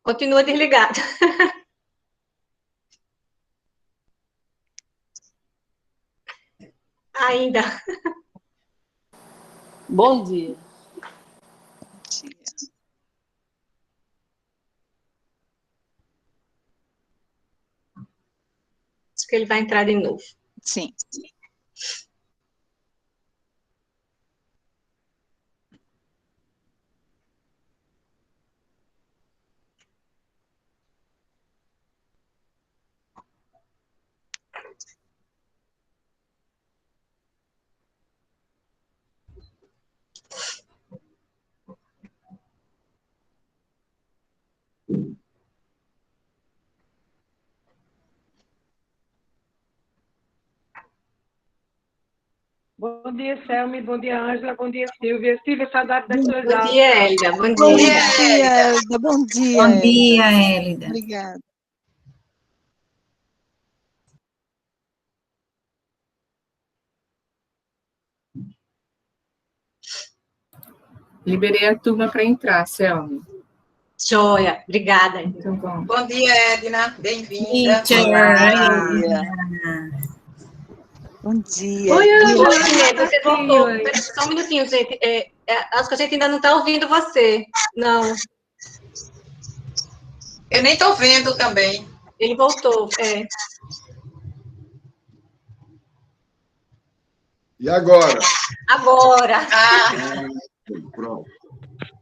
Continua desligado. Ainda. Bom dia. Acho que ele vai entrar de novo. Sim. Bom dia, Selmi. Bom dia, Ângela. Bom dia, Silvia. Silvia, saudade das suas Bom aulas. dia, Hélida. Bom Bom dia. dia, Hélida. Bom dia, Bom dia, Hélida. Hélida. Obrigada. Liberei a turma para entrar, Selma. Joia. Obrigada. Então, bom. Bom dia, Edna. Bem-vinda. Bom dia. Oi, Ângela. você voltou. Só um minutinho, gente. Acho que a gente ainda não está ouvindo você. Não. Eu nem estou vendo também. Ele voltou, E agora? Agora. Pronto.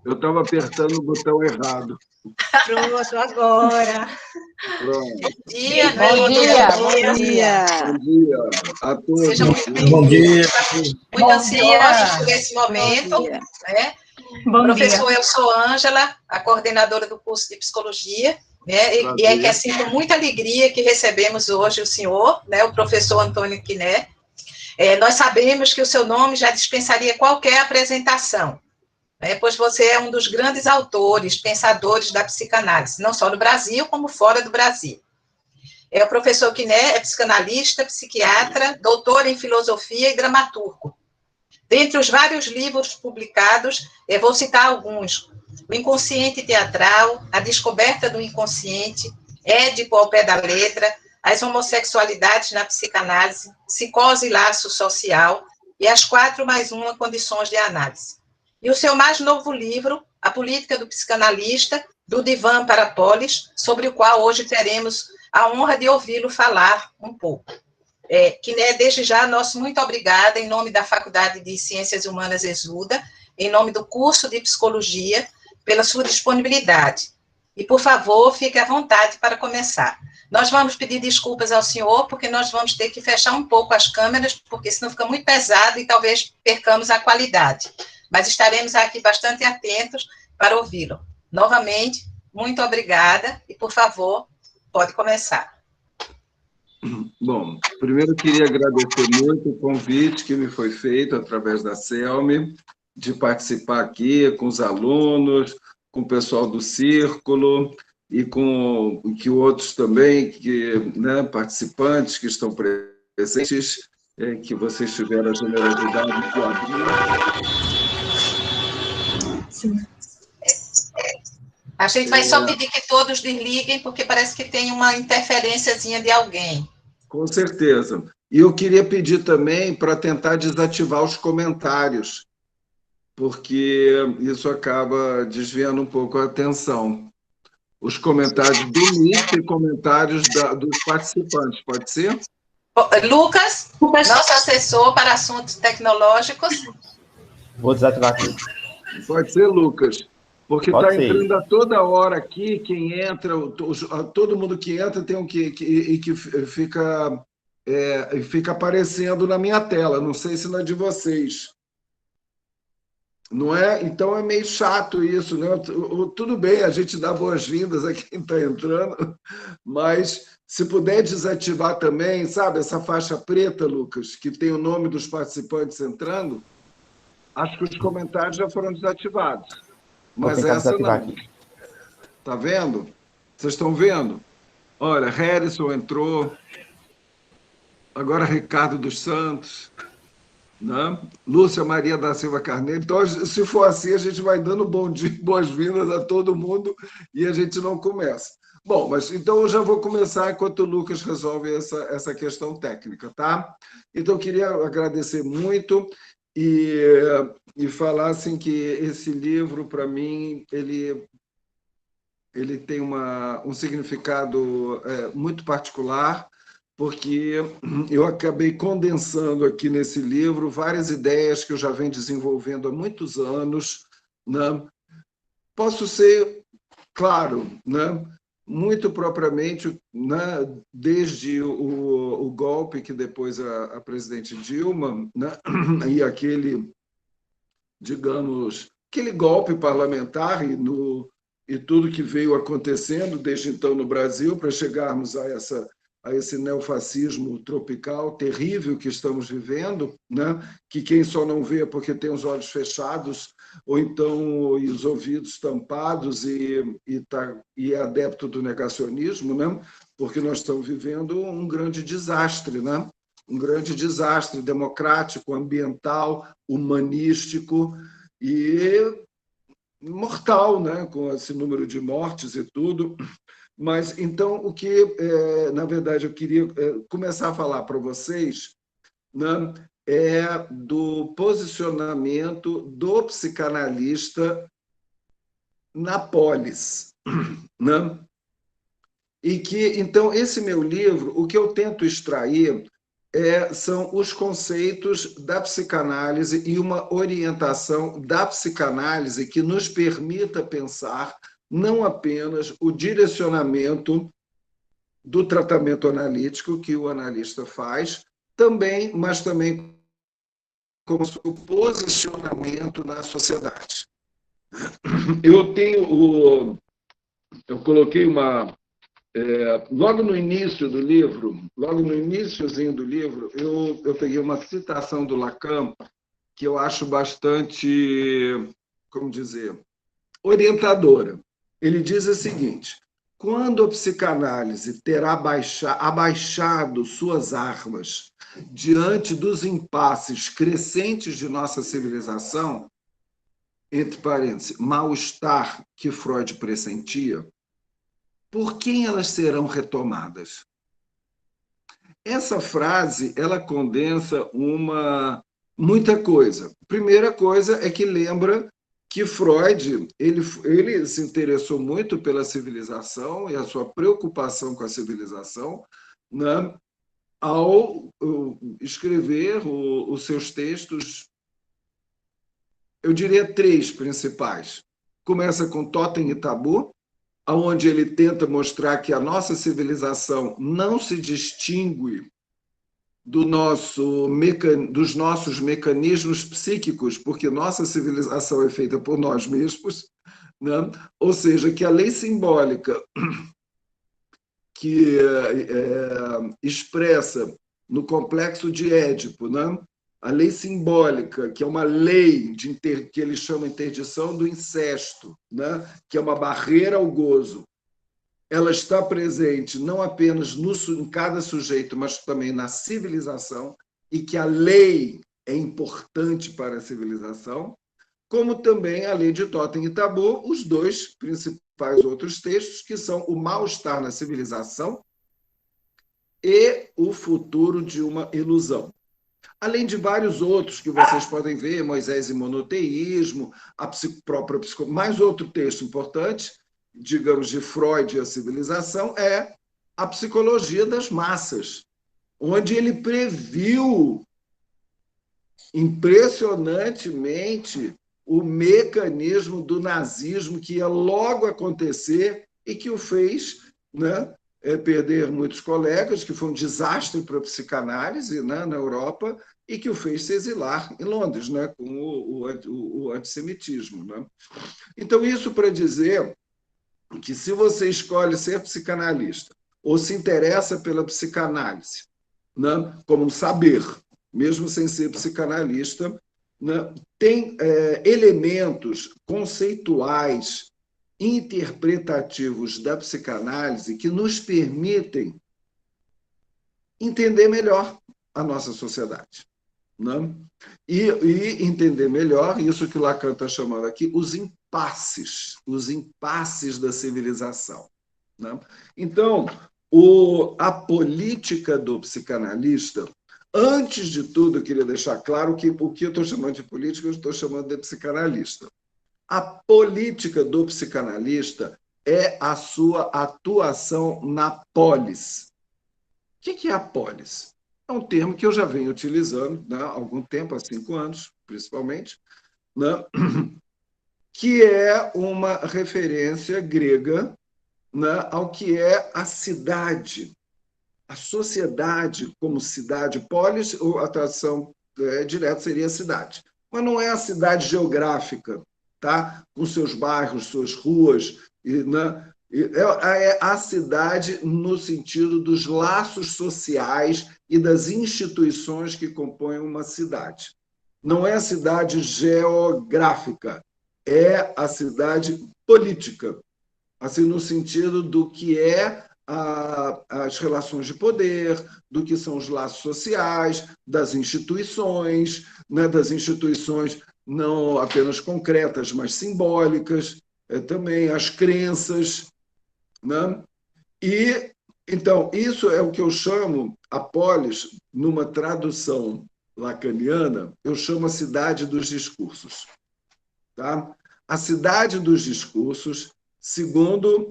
Eu estava apertando o botão errado. Pronto, agora. Pronto. Bom dia, Bom dia. Bom dia a todos. Sejam muito Bom dia. muito ansiosos por esse momento. Bom dia. Né? Bom Professor, dia. eu sou Ângela, a coordenadora do curso de Psicologia, né? E é que assim, com muita alegria que recebemos hoje o senhor, né? O professor Antônio Quiné. Nós sabemos que o seu nome já dispensaria qualquer apresentação, pois você é um dos grandes autores, pensadores da psicanálise, não só no Brasil, como fora do Brasil. O professor Quiné é psicanalista, psiquiatra, doutor em filosofia e dramaturgo. Dentre os vários livros publicados, vou citar alguns: O Inconsciente Teatral, A Descoberta do Inconsciente, Édipo ao Pé da Letra, As Homossexualidades na Psicanálise, Psicose e Laço Social, e As 4+1 Condições de Análise. E o seu mais novo livro, A Política do Psicanalista, do Divã para a Polis, sobre o qual hoje teremos a honra de ouvi-lo falar um pouco. Quiné, desde já, nosso muito obrigada, em nome da Faculdade de Ciências Humanas Exuda, em nome do curso de Psicologia, pela sua disponibilidade. E, por favor, fique à vontade para começar. Nós vamos pedir desculpas ao senhor, porque nós vamos ter que fechar um pouco as câmeras, porque senão fica muito pesado e talvez percamos a qualidade. Mas estaremos aqui bastante atentos para ouvi-lo. Novamente, muito obrigada e, por favor, pode começar. Bom, primeiro eu queria agradecer muito o convite que me foi feito através da Selmi, de participar aqui com os alunos, com o pessoal do Círculo e com que outros também, né, participantes que estão presentes, que vocês tiveram a generosidade de abrir. Sim. A gente vai só pedir que todos desliguem, porque parece que tem uma interferênciazinha de alguém. Com certeza. E eu queria pedir também para tentar desativar os comentários, porque isso acaba desviando um pouco a atenção. Os comentários do Luiz e comentários dos participantes, pode ser? Lucas, nosso assessor para assuntos tecnológicos. Vou desativar aqui. Pode ser, Lucas? Porque está entrando a toda hora aqui, quem entra, todo mundo que entra tem um que fica aparecendo na minha tela, não sei se na de vocês. Não é? Então é meio chato isso, né? Tudo bem, a gente dá boas-vindas a quem está entrando, mas se puder desativar também, sabe, essa faixa preta, Lucas, que tem o nome dos participantes entrando, acho que os comentários já foram desativados. Mas essa não. Está vendo? Vocês estão vendo? Olha, Harrison entrou, agora Ricardo dos Santos, né? Lúcia Maria da Silva Carneiro. Então, se for assim, a gente vai dando bom dia, boas-vindas a todo mundo e a gente não começa. Bom, mas então eu já vou começar enquanto o Lucas resolve essa questão técnica, tá? Então, eu queria agradecer muito e falar assim, que esse livro, para mim, ele tem um significado muito particular, porque eu acabei condensando aqui nesse livro várias ideias que eu já venho desenvolvendo há muitos anos, né? Posso ser claro, né? Muito propriamente, né? Desde o golpe que depois a presidente Dilma, né? E aquele, digamos, aquele golpe parlamentar e tudo que veio acontecendo desde então no Brasil para chegarmos a esse neofascismo tropical terrível que estamos vivendo, né? Que quem só não vê porque tem os olhos fechados ou então os ouvidos tampados e é adepto do negacionismo, né? Porque nós estamos vivendo um grande desastre, né? Um grande desastre democrático, ambiental, humanístico e mortal, né? Com esse número de mortes e tudo. Mas, então, o que, na verdade, eu queria começar a falar para vocês, né, é do posicionamento do psicanalista na polis, né? E que, então, esse meu livro, o que eu tento extrair são os conceitos da psicanálise e uma orientação da psicanálise que nos permita pensar não apenas o direcionamento do tratamento analítico que o analista faz, mas também como o posicionamento na sociedade. Eu coloquei logo no início do livro, logo no iniciozinho do livro, eu peguei uma citação do Lacan que eu acho bastante, como dizer, orientadora. Ele diz o seguinte: quando a psicanálise terá abaixado suas armas diante dos impasses crescentes de nossa civilização, entre parênteses, mal-estar que Freud pressentia, por quem elas serão retomadas? Essa frase, ela condensa muita coisa. Primeira coisa é que lembra que Freud ele se interessou muito pela civilização e a sua preocupação com a civilização, né, ao escrever os seus textos, eu diria 3 principais. Começa com Totem e Tabu, onde ele tenta mostrar que a nossa civilização não se distingue dos nossos mecanismos psíquicos, porque nossa civilização é feita por nós mesmos, né? Ou seja, que a lei simbólica que expressa no complexo de Édipo, né? A lei simbólica, que é uma lei que ele chama de interdição do incesto, né? Que é uma barreira ao gozo, ela está presente não apenas em cada sujeito, mas também na civilização, e que a lei é importante para a civilização, como também a lei de Totem e Tabu, os 2 principais outros textos, que são o mal-estar na civilização e o futuro de uma ilusão. Além de vários outros que vocês podem ver, Moisés e monoteísmo, a própria psicologia. Mais outro texto importante, digamos, de Freud e a civilização, é a psicologia das massas, onde ele previu impressionantemente o mecanismo do nazismo que ia logo acontecer e que o fez, né, perder muitos colegas, que foi um desastre para a psicanálise, né, na Europa, e que o fez se exilar em Londres, né, com o antissemitismo, né? Então, isso para dizer que se você escolhe ser psicanalista ou se interessa pela psicanálise, né, como um saber, mesmo sem ser psicanalista, né, tem elementos conceituais, interpretativos da psicanálise que nos permitem entender melhor a nossa sociedade. né? E entender melhor isso que Lacan está chamando aqui, os impasses da civilização, né? Então, a política do psicanalista, antes de tudo, eu queria deixar claro que o que eu estou chamando de política, eu estou chamando de psicanalista. A política do psicanalista é a sua atuação na polis. O que é a polis? É um termo que eu já venho utilizando, né, há algum tempo, há 5 anos, principalmente, né, que é uma referência grega, né, ao que é a cidade, a sociedade como cidade. Polis, ou a tradução direta seria cidade. Mas não é a cidade geográfica, tá? Com seus bairros, suas ruas, né? É a cidade no sentido dos laços sociais e das instituições que compõem uma cidade. Não é a cidade geográfica, é a cidade política, assim, no sentido do que é as relações de poder, do que são os laços sociais, das instituições, né? Das instituições não apenas concretas, mas simbólicas, também as crenças, né? E, então, isso é o que eu chamo, a polis, numa tradução lacaniana, eu chamo a cidade dos discursos. Tá? A cidade dos discursos, segundo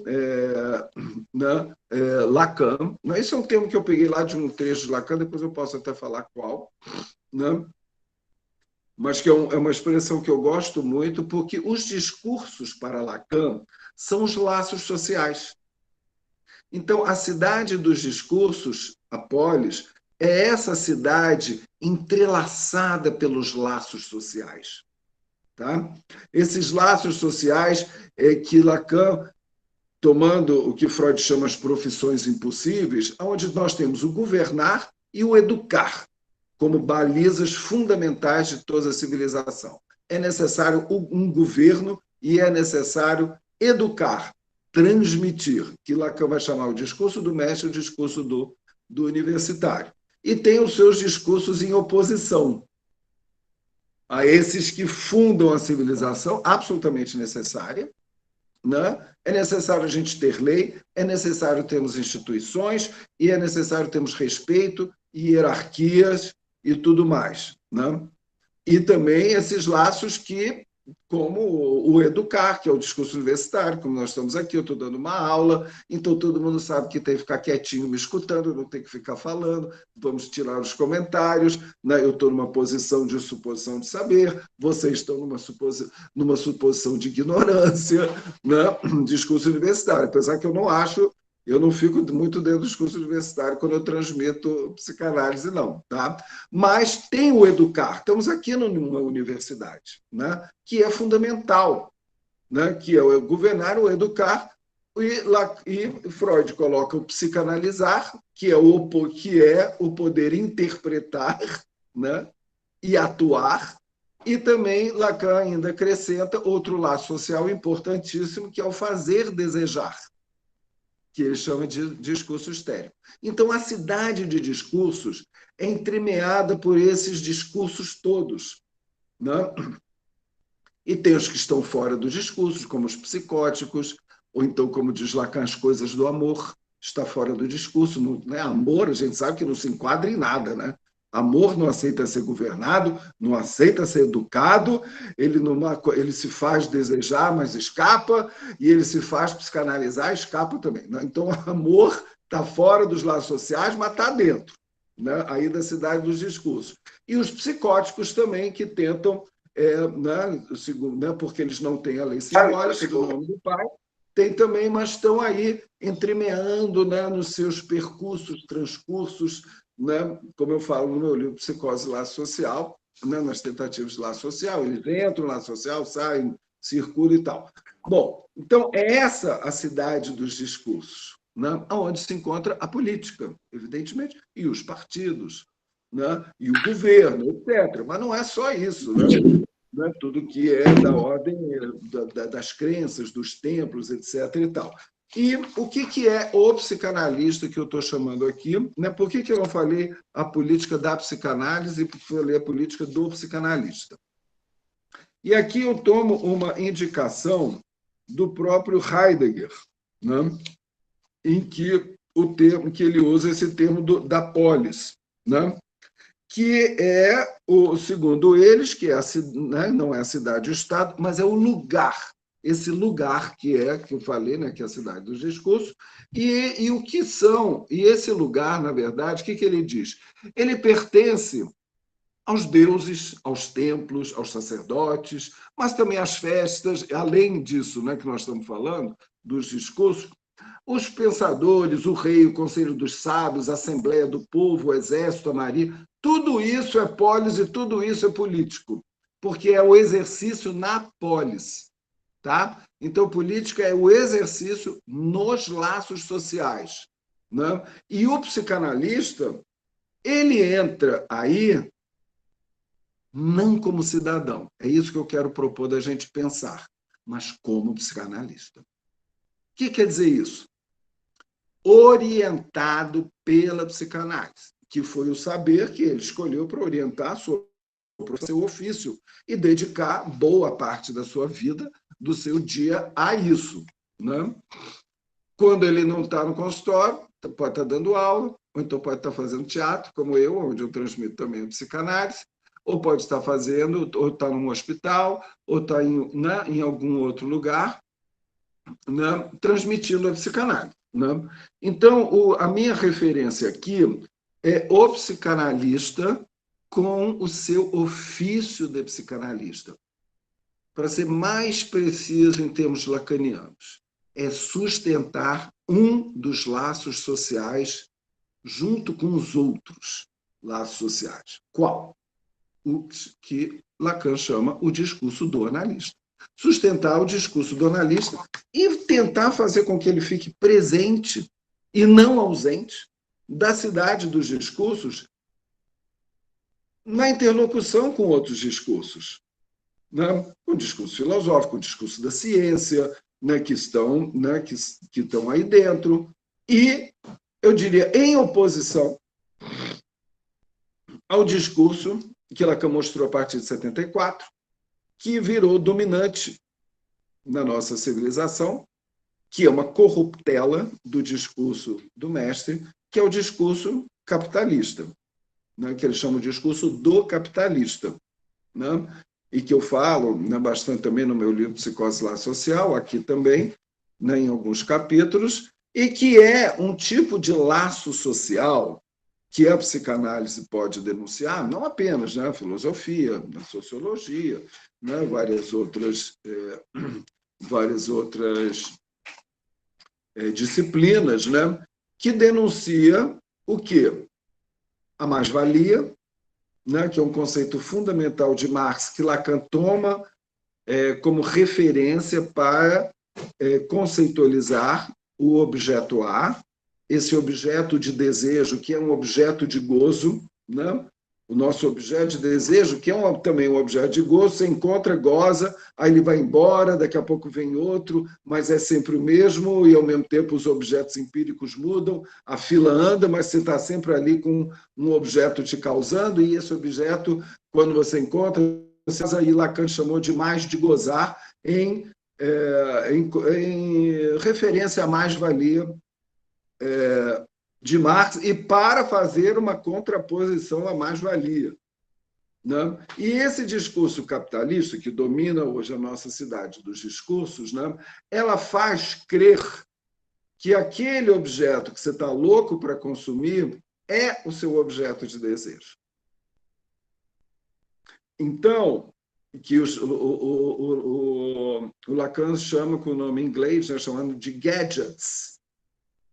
Lacan, né? Isso é um termo que eu peguei lá de um trecho de Lacan, depois eu posso até falar qual, né? Mas que é uma expressão que eu gosto muito, porque os discursos para Lacan são os laços sociais. Então, a cidade dos discursos, a polis, é essa cidade entrelaçada pelos laços sociais. Tá? Esses laços sociais que Lacan, tomando o que Freud chama as profissões impossíveis, onde nós temos o governar e o educar como balizas fundamentais de toda a civilização. É necessário um governo e é necessário educar, transmitir, que Lacan vai chamar o discurso do mestre e o discurso do universitário. E tem os seus discursos em oposição a esses que fundam a civilização, absolutamente necessária, né? É necessário a gente ter lei, é necessário termos instituições, e é necessário termos respeito, hierarquias e tudo mais, né? E também esses laços que, como o educar, que é o discurso universitário, como nós estamos aqui, eu estou dando uma aula, então todo mundo sabe que tem que ficar quietinho me escutando, não tem que ficar falando, vamos tirar os comentários, né? Eu estou numa posição de suposição de saber, vocês estão numa suposição de ignorância, né? Discurso universitário, apesar que eu não fico muito dentro do discurso universitário quando eu transmito psicanálise, não, tá? Mas tem o educar. Estamos aqui numa universidade, né? Que é fundamental, né? Que é o governar, o educar, e Freud coloca o psicanalizar, que é o poder interpretar, né? E atuar, e também Lacan ainda acrescenta outro laço social importantíssimo, que é o fazer desejar, que ele chama de discurso estéril. Então, a cidade de discursos é entremeada por esses discursos todos, né? E tem os que estão fora dos discursos, como os psicóticos, ou então, como diz Lacan, as coisas do amor, está fora do discurso. Né? Amor, a gente sabe que não se enquadra em nada, né? Amor não aceita ser governado, não aceita ser educado, ele se faz desejar, mas escapa, e ele se faz psicanalizar, escapa também. Né? Então, amor está fora dos laços sociais, mas está dentro, né? Aí da cidade dos discursos. E os psicóticos também, que tentam, porque eles não têm a lei simbólica do nome do pai, tem também, mas estão aí entremeando, né, nos seus percursos, transcursos, né, como eu falo no meu livro Psicose e Laço Social, né, nas tentativas de laço social, eles entram no laço social, saem, circulam e tal. Bom, então é essa a cidade dos discursos, né, onde se encontra a política, evidentemente, e os partidos, né, e o governo, etc. Mas não é só isso, né? Né, tudo que é da ordem das crenças, dos templos, etc. e tal. E o que é o psicanalista que eu estou chamando aqui? Né? Por que eu não falei a política da psicanálise e falei a política do psicanalista? E aqui eu tomo uma indicação do próprio Heidegger, né? Em que ele usa esse termo da polis, né? Que é, segundo eles, que é né? Não é a cidade e o Estado, mas é o lugar. Esse lugar que eu falei, né, que é a cidade dos discursos, e o que são, e esse lugar, na verdade, o que ele diz? Ele pertence aos deuses, aos templos, aos sacerdotes, mas também às festas, além disso, né, que nós estamos falando, dos discursos, os pensadores, o rei, o conselho dos sábios, a assembleia do povo, o exército, a marinha, tudo isso é polis e tudo isso é político, porque é o exercício na polis. Tá? Então, política é o exercício nos laços sociais. Né? E o psicanalista, ele entra aí não como cidadão. É isso que eu quero propor da gente pensar, mas como psicanalista. O que quer dizer isso? Orientado pela psicanálise, que foi o saber que ele escolheu para orientar o seu ofício e dedicar boa parte da sua vida, do seu dia, a isso. Né? Quando ele não está no consultório, pode estar dando aula, ou então pode estar fazendo teatro, como eu, onde eu transmito também a psicanálise, ou pode estar fazendo, ou está num hospital, ou está em algum outro lugar, né, transmitindo a psicanálise. Né? Então, a minha referência aqui é o psicanalista com o seu ofício de psicanalista. Para ser mais preciso em termos lacanianos, é sustentar um dos laços sociais junto com os outros laços sociais. Qual? O que Lacan chama o discurso do analista. Sustentar o discurso do analista e tentar fazer com que ele fique presente e não ausente da cidade dos discursos na interlocução com outros discursos. Né? O discurso filosófico, o discurso da ciência, né, que estão aí dentro, e, eu diria, em oposição ao discurso que Lacan mostrou a partir de 74, que virou dominante na nossa civilização, que é uma corruptela do discurso do mestre, que é o discurso capitalista, né, que ele chama de discurso do capitalista, né? E que eu falo, né, bastante também no meu livro Psicose Laço Social, aqui também, né, em alguns capítulos, e que é um tipo de laço social que a psicanálise pode denunciar, não apenas, né, a filosofia, a sociologia, né, várias outras disciplinas, né, que denuncia o quê? A mais-valia, né, que é um conceito fundamental de Marx, que Lacan toma como referência para conceitualizar o objeto A, esse objeto de desejo, que é um objeto de gozo, né? O nosso objeto de desejo, que é também um objeto de gozo, você encontra, goza, aí ele vai embora, daqui a pouco vem outro, mas é sempre o mesmo, e ao mesmo tempo os objetos empíricos mudam, a fila anda, mas você está sempre ali com um objeto te causando, e esse objeto, quando você encontra, aí Lacan chamou de mais de gozar, em referência à mais-valia de Marx, e para fazer uma contraposição à mais-valia. Né? E esse discurso capitalista, que domina hoje a nossa cidade dos discursos, né, ela faz crer que aquele objeto que você está louco para consumir é o seu objeto de desejo. Então, que o Lacan chama com o nome em inglês, né, chamando de gadgets,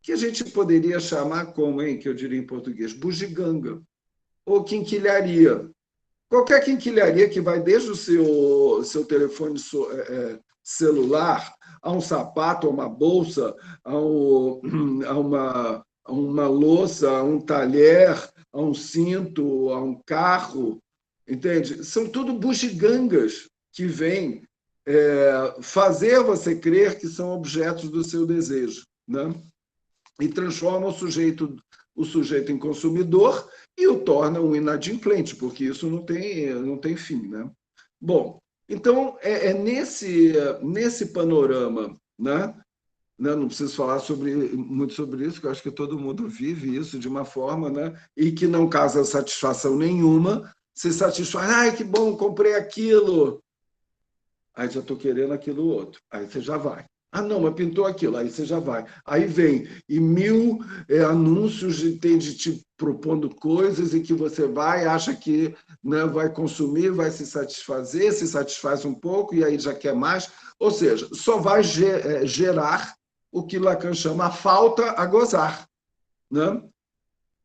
que a gente poderia chamar como, que eu diria em português, bugiganga, ou quinquilharia. Qualquer quinquilharia que vai desde o seu telefone celular, a um sapato, a uma bolsa, a uma louça, a um talher, a um cinto, a um carro, entende? São tudo bugigangas que vêm fazer você crer que são objetos do seu desejo, né? E transforma o sujeito em consumidor e o torna um inadimplente, porque isso não tem fim, né? Bom, então é nesse panorama, né? Não preciso falar muito sobre isso, porque eu acho que todo mundo vive isso de uma forma, né? E que não causa satisfação nenhuma, se satisfaz, ai, que bom, comprei aquilo. Aí já estou querendo aquilo outro. Aí você já vai. Ah, não, mas pintou aquilo. Aí você já vai. Aí vem e 1000 anúncios de te propondo coisas e que você vai, acha que, né, vai consumir, vai se satisfazer, se satisfaz um pouco e aí já quer mais. Ou seja, só vai gerar o que Lacan chama a falta a gozar, né?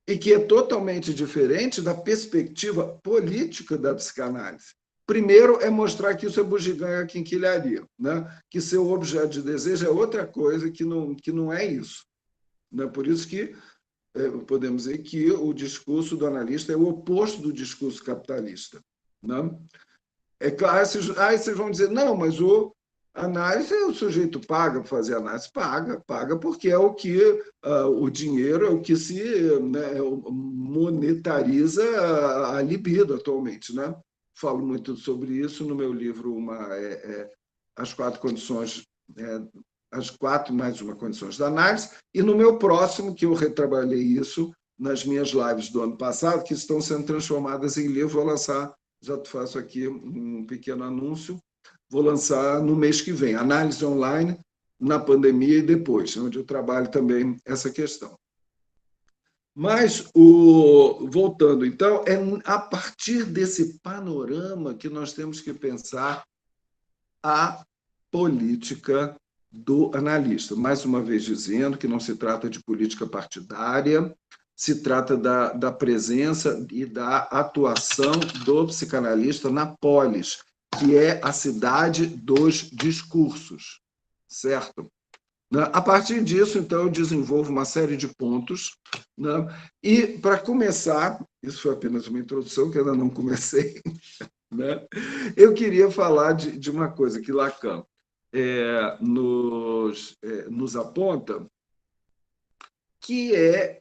E que é totalmente diferente da perspectiva política da psicanálise. Primeiro é mostrar que isso é bugiganga, quinquilharia, né? Que seu objeto de desejo é outra coisa que não é isso. Né? Por isso que podemos dizer que o discurso do analista é o oposto do discurso capitalista. Né? É claro, aí vocês vão dizer, não, mas análise, o sujeito paga para fazer análise, paga porque é o que o dinheiro é o que se, né, monetariza a libido atualmente, né? Falo muito sobre isso no meu livro, As 4 condições, as 4 mais uma condições da análise, e no meu próximo, que eu retrabalhei isso nas minhas lives do ano passado, que estão sendo transformadas em livro, vou lançar, já faço aqui um pequeno anúncio, vou lançar no mês que vem, Análise Online na pandemia e depois, onde eu trabalho também essa questão. Mas, voltando, então, é a partir desse panorama que nós temos que pensar a política do analista. Mais uma vez dizendo que não se trata de política partidária, se trata da presença e da atuação do psicanalista na polis, que é a cidade dos discursos, certo? A partir disso, então, eu desenvolvo uma série de pontos, né? E, para começar, isso foi apenas uma introdução, que ainda não comecei, né? Eu queria falar de uma coisa que Lacan nos aponta, que é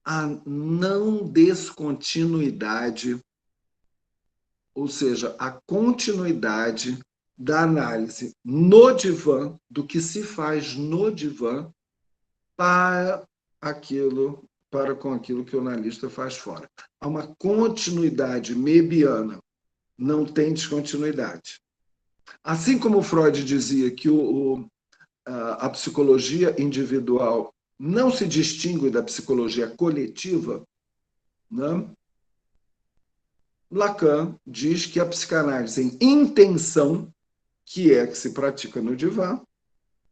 a não descontinuidade, ou seja, a continuidade da análise no divã, do que se faz no divã, com aquilo que o analista faz fora. Há uma continuidade mebiana, não tem descontinuidade. Assim como Freud dizia que a psicologia individual não se distingue da psicologia coletiva, né? Lacan diz que a psicanálise em intenção, que é a que se pratica no divã,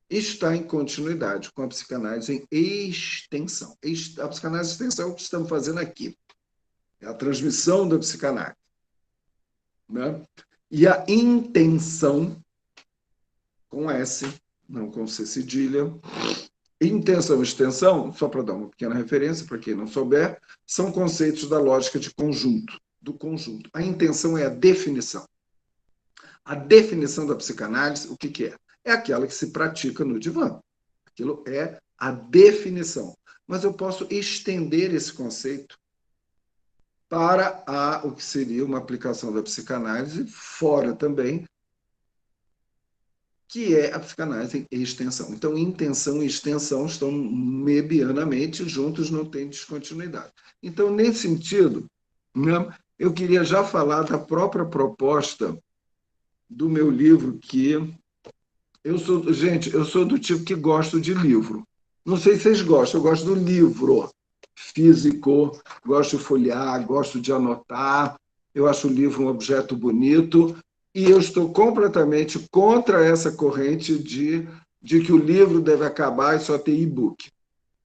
está em continuidade com a psicanálise em extensão. A psicanálise em extensão é o que estamos fazendo aqui. É a transmissão da psicanálise. Né? E a intenção, com S, não com C cedilha, intenção e extensão, só para dar uma pequena referência, para quem não souber, são conceitos da lógica de conjunto, do conjunto. A intenção é a definição. A definição da psicanálise, o que é? É aquela que se pratica no divã. Aquilo é a definição. Mas eu posso estender esse conceito para o que seria uma aplicação da psicanálise fora também, que é a psicanálise em extensão. Então, intenção e extensão estão mebianamente juntos, não tem descontinuidade. Então, nesse sentido, né, eu queria já falar da própria proposta do meu livro, que eu sou do tipo que gosto de livro. Não sei se vocês gostam, eu gosto do livro físico, gosto de folhear, gosto de anotar, eu acho o livro um objeto bonito, e eu estou completamente contra essa corrente de que o livro deve acabar e só ter e-book.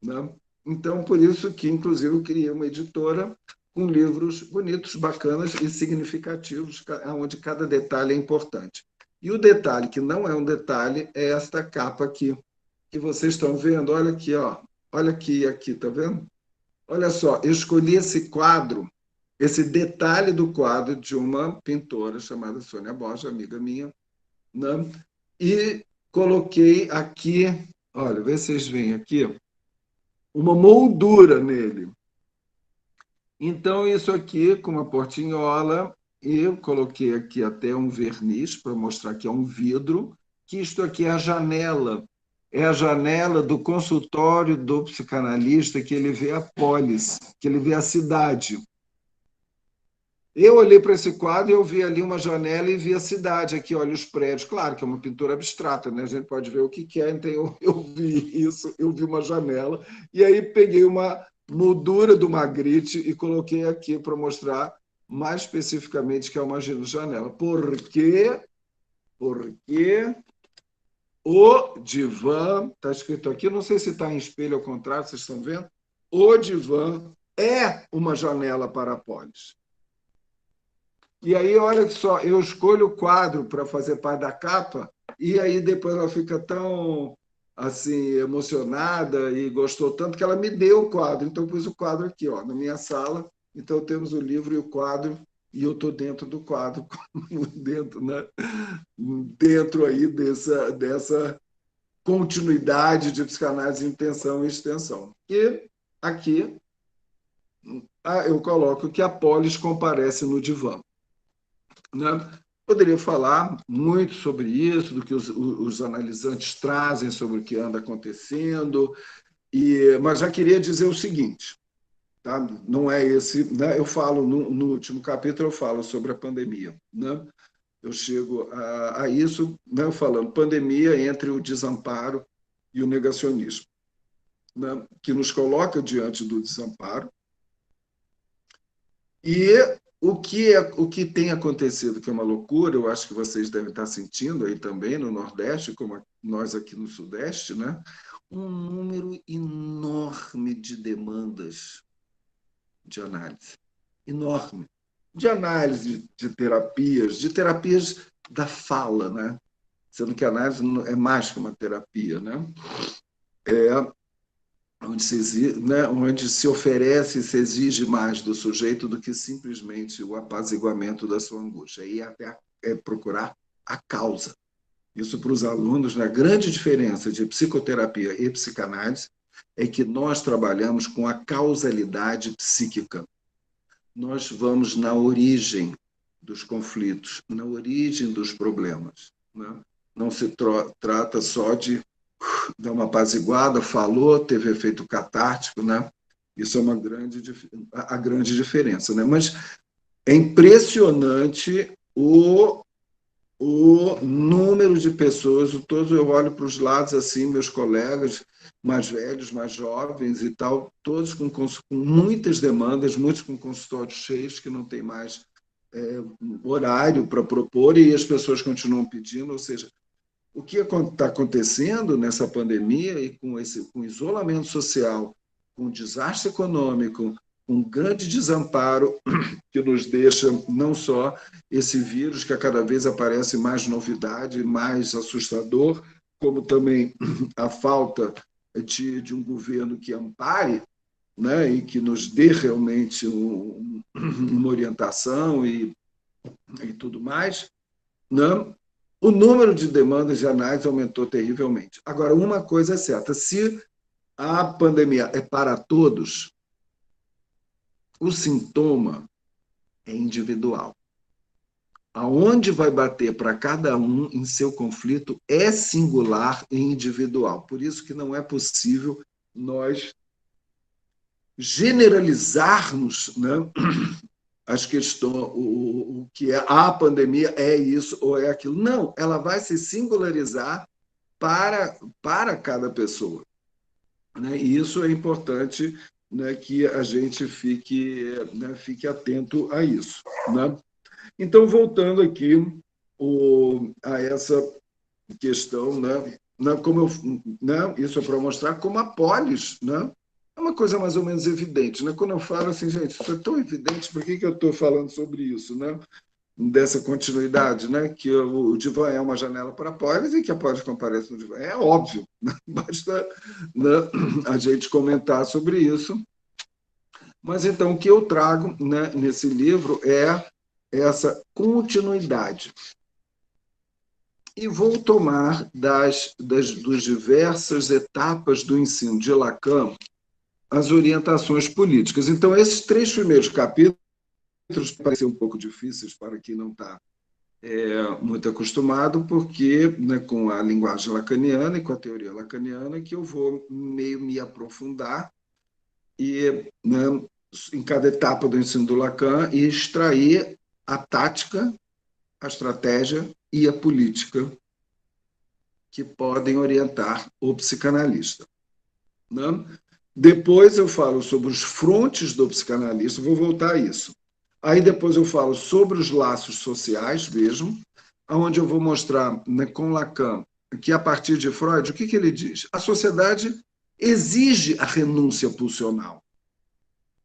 Né? Então, por isso que, inclusive, eu criei uma editora com livros bonitos, bacanas e significativos, onde cada detalhe é importante. E o detalhe que não é um detalhe é esta capa aqui, que vocês estão vendo. Olha aqui, ó. Olha aqui, tá vendo? Olha só, eu escolhi esse quadro, esse detalhe do quadro de uma pintora chamada Sônia Borges, amiga minha, né? E coloquei aqui, olha, vê se vocês veem aqui, uma moldura nele. Então, isso aqui, com uma portinhola, eu coloquei aqui até um verniz para mostrar que é um vidro, que isto aqui é a janela do consultório do psicanalista, que ele vê a polis, que ele vê a cidade. Eu olhei para esse quadro e eu vi ali uma janela e vi a cidade. Aqui, olha os prédios. Claro que é uma pintura abstrata, né? A gente pode ver o que quer. Então, eu vi isso, eu vi uma janela. E aí peguei uma moldura do Magritte e coloquei aqui para mostrar mais especificamente que é uma janela. Por quê? Porque o divã, está escrito aqui, não sei se está em espelho ao contrário, vocês estão vendo? O divã é uma janela para a polis. E aí, olha só, eu escolho o quadro para fazer parte da capa, e aí depois ela fica tão assim, emocionada e gostou tanto que ela me deu o quadro. Então, eu pus o quadro aqui, ó, na minha sala. Então, temos o livro e o quadro, e eu estou dentro do quadro, dentro, né? Dentro aí dessa continuidade de psicanálise, intenção e extensão. E aqui eu coloco que a polis comparece no divã. Né? Poderia falar muito sobre isso, do que os analisantes trazem sobre o que anda acontecendo, mas já queria dizer o seguinte, tá? Não é esse, né? Eu falo no último capítulo, eu falo sobre a pandemia, né? Eu chego a isso, né? Falando pandemia entre o desamparo e o negacionismo, né? Que nos coloca diante do desamparo. E o que tem acontecido, que é uma loucura, eu acho que vocês devem estar sentindo aí também no Nordeste, como nós aqui no Sudeste, né? Um número enorme de demandas de análise. Enorme. De análise de terapias da fala, né? Sendo que a análise é mais que uma terapia, né? Onde se oferece e se exige mais do sujeito do que simplesmente o apaziguamento da sua angústia. Aí até é procurar a causa. Isso para os alunos, né? A grande diferença de psicoterapia e psicanálise é que nós trabalhamos com a causalidade psíquica. Nós vamos na origem dos conflitos, na origem dos problemas, né? Não se trata só de dar uma apaziguada, falou, teve efeito catártico, né? Isso é a grande diferença, né? Mas é impressionante o número de pessoas, eu olho para os lados assim, meus colegas mais velhos, mais jovens e tal, todos com muitas demandas, muitos com consultórios cheios, que não tem mais horário para propor, e as pessoas continuam pedindo, ou seja, o que está acontecendo nessa pandemia e com o isolamento social, com o desastre econômico, um grande desamparo que nos deixa não só esse vírus, que a cada vez aparece mais novidade, mais assustador, como também a falta de um governo que ampare, né, e que nos dê realmente uma orientação e tudo mais, né? O número de demandas de análise aumentou terrivelmente. Agora, uma coisa é certa, se a pandemia é para todos, o sintoma é individual. Aonde vai bater para cada um em seu conflito é singular e individual. Por isso que não é possível nós generalizarmos, né, as questões, o que é a pandemia é isso ou é aquilo. Não, ela vai se singularizar para cada pessoa, né? E isso é importante, né, que a gente fique atento a isso, né? Então, voltando aqui a essa questão, né, isso é para mostrar como a polis, né, é uma coisa mais ou menos evidente, né? Quando eu falo assim, gente, isso é tão evidente, por que eu estou falando sobre isso, né? Dessa continuidade, né? Que o divã é uma janela para a polis e que a polis comparece no divã. É óbvio, né? Basta, né, a gente comentar sobre isso. Mas, então, o que eu trago, né, nesse livro é essa continuidade. e vou tomar das diversas etapas do ensino de Lacan as orientações políticas. Então, esses 3 primeiros capítulos parecem um pouco difíceis para quem não está muito acostumado, porque, né, com a linguagem lacaniana e com a teoria lacaniana, que eu vou meio me aprofundar e, né, em cada etapa do ensino do Lacan e extrair a tática, a estratégia e a política que podem orientar o psicanalista. Né? Depois eu falo sobre os frontes do psicanalista, vou voltar a isso. Aí depois eu falo sobre os laços sociais mesmo, onde eu vou mostrar, né, com Lacan que a partir de Freud, o que ele diz? A sociedade exige a renúncia pulsional.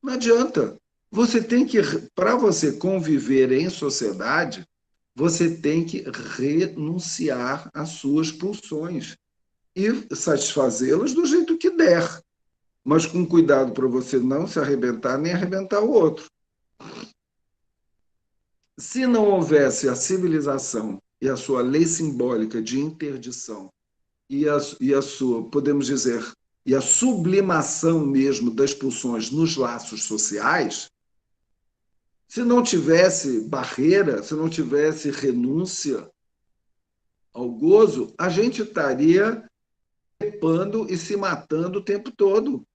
Não adianta. Você tem que, para você conviver em sociedade, você tem que renunciar às suas pulsões e satisfazê-las do jeito que der, mas com cuidado para você não se arrebentar nem arrebentar o outro. Se não houvesse a civilização e a sua lei simbólica de interdição e a sua, podemos dizer, e a sublimação mesmo das pulsões nos laços sociais, se não tivesse barreira, se não tivesse renúncia ao gozo, a gente estaria trepando e se matando o tempo todo.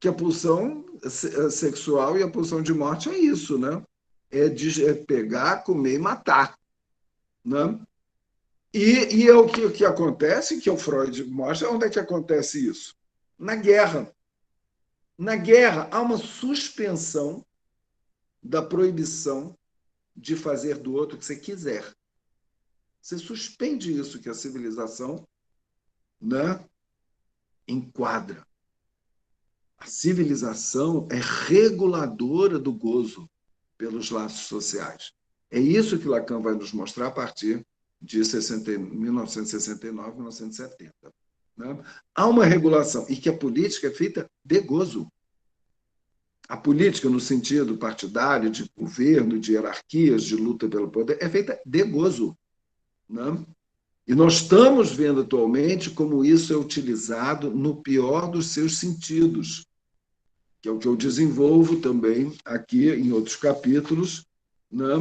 Que a pulsão sexual e a pulsão de morte é isso, né? É pegar, comer e matar. Né? E é o que acontece, que o Freud mostra, onde é que acontece isso? Na guerra. Na guerra, há uma suspensão da proibição de fazer do outro o que você quiser. Você suspende isso que a civilização, né, enquadra. A civilização é reguladora do gozo pelos laços sociais. É isso que Lacan vai nos mostrar a partir de 1969, 1970. Né? Há uma regulação, e que a política é feita de gozo. A política, no sentido partidário, de governo, de hierarquias, de luta pelo poder, é feita de gozo. Né? E nós estamos vendo atualmente como isso é utilizado no pior dos seus sentidos, que é o que eu desenvolvo também aqui em outros capítulos, né?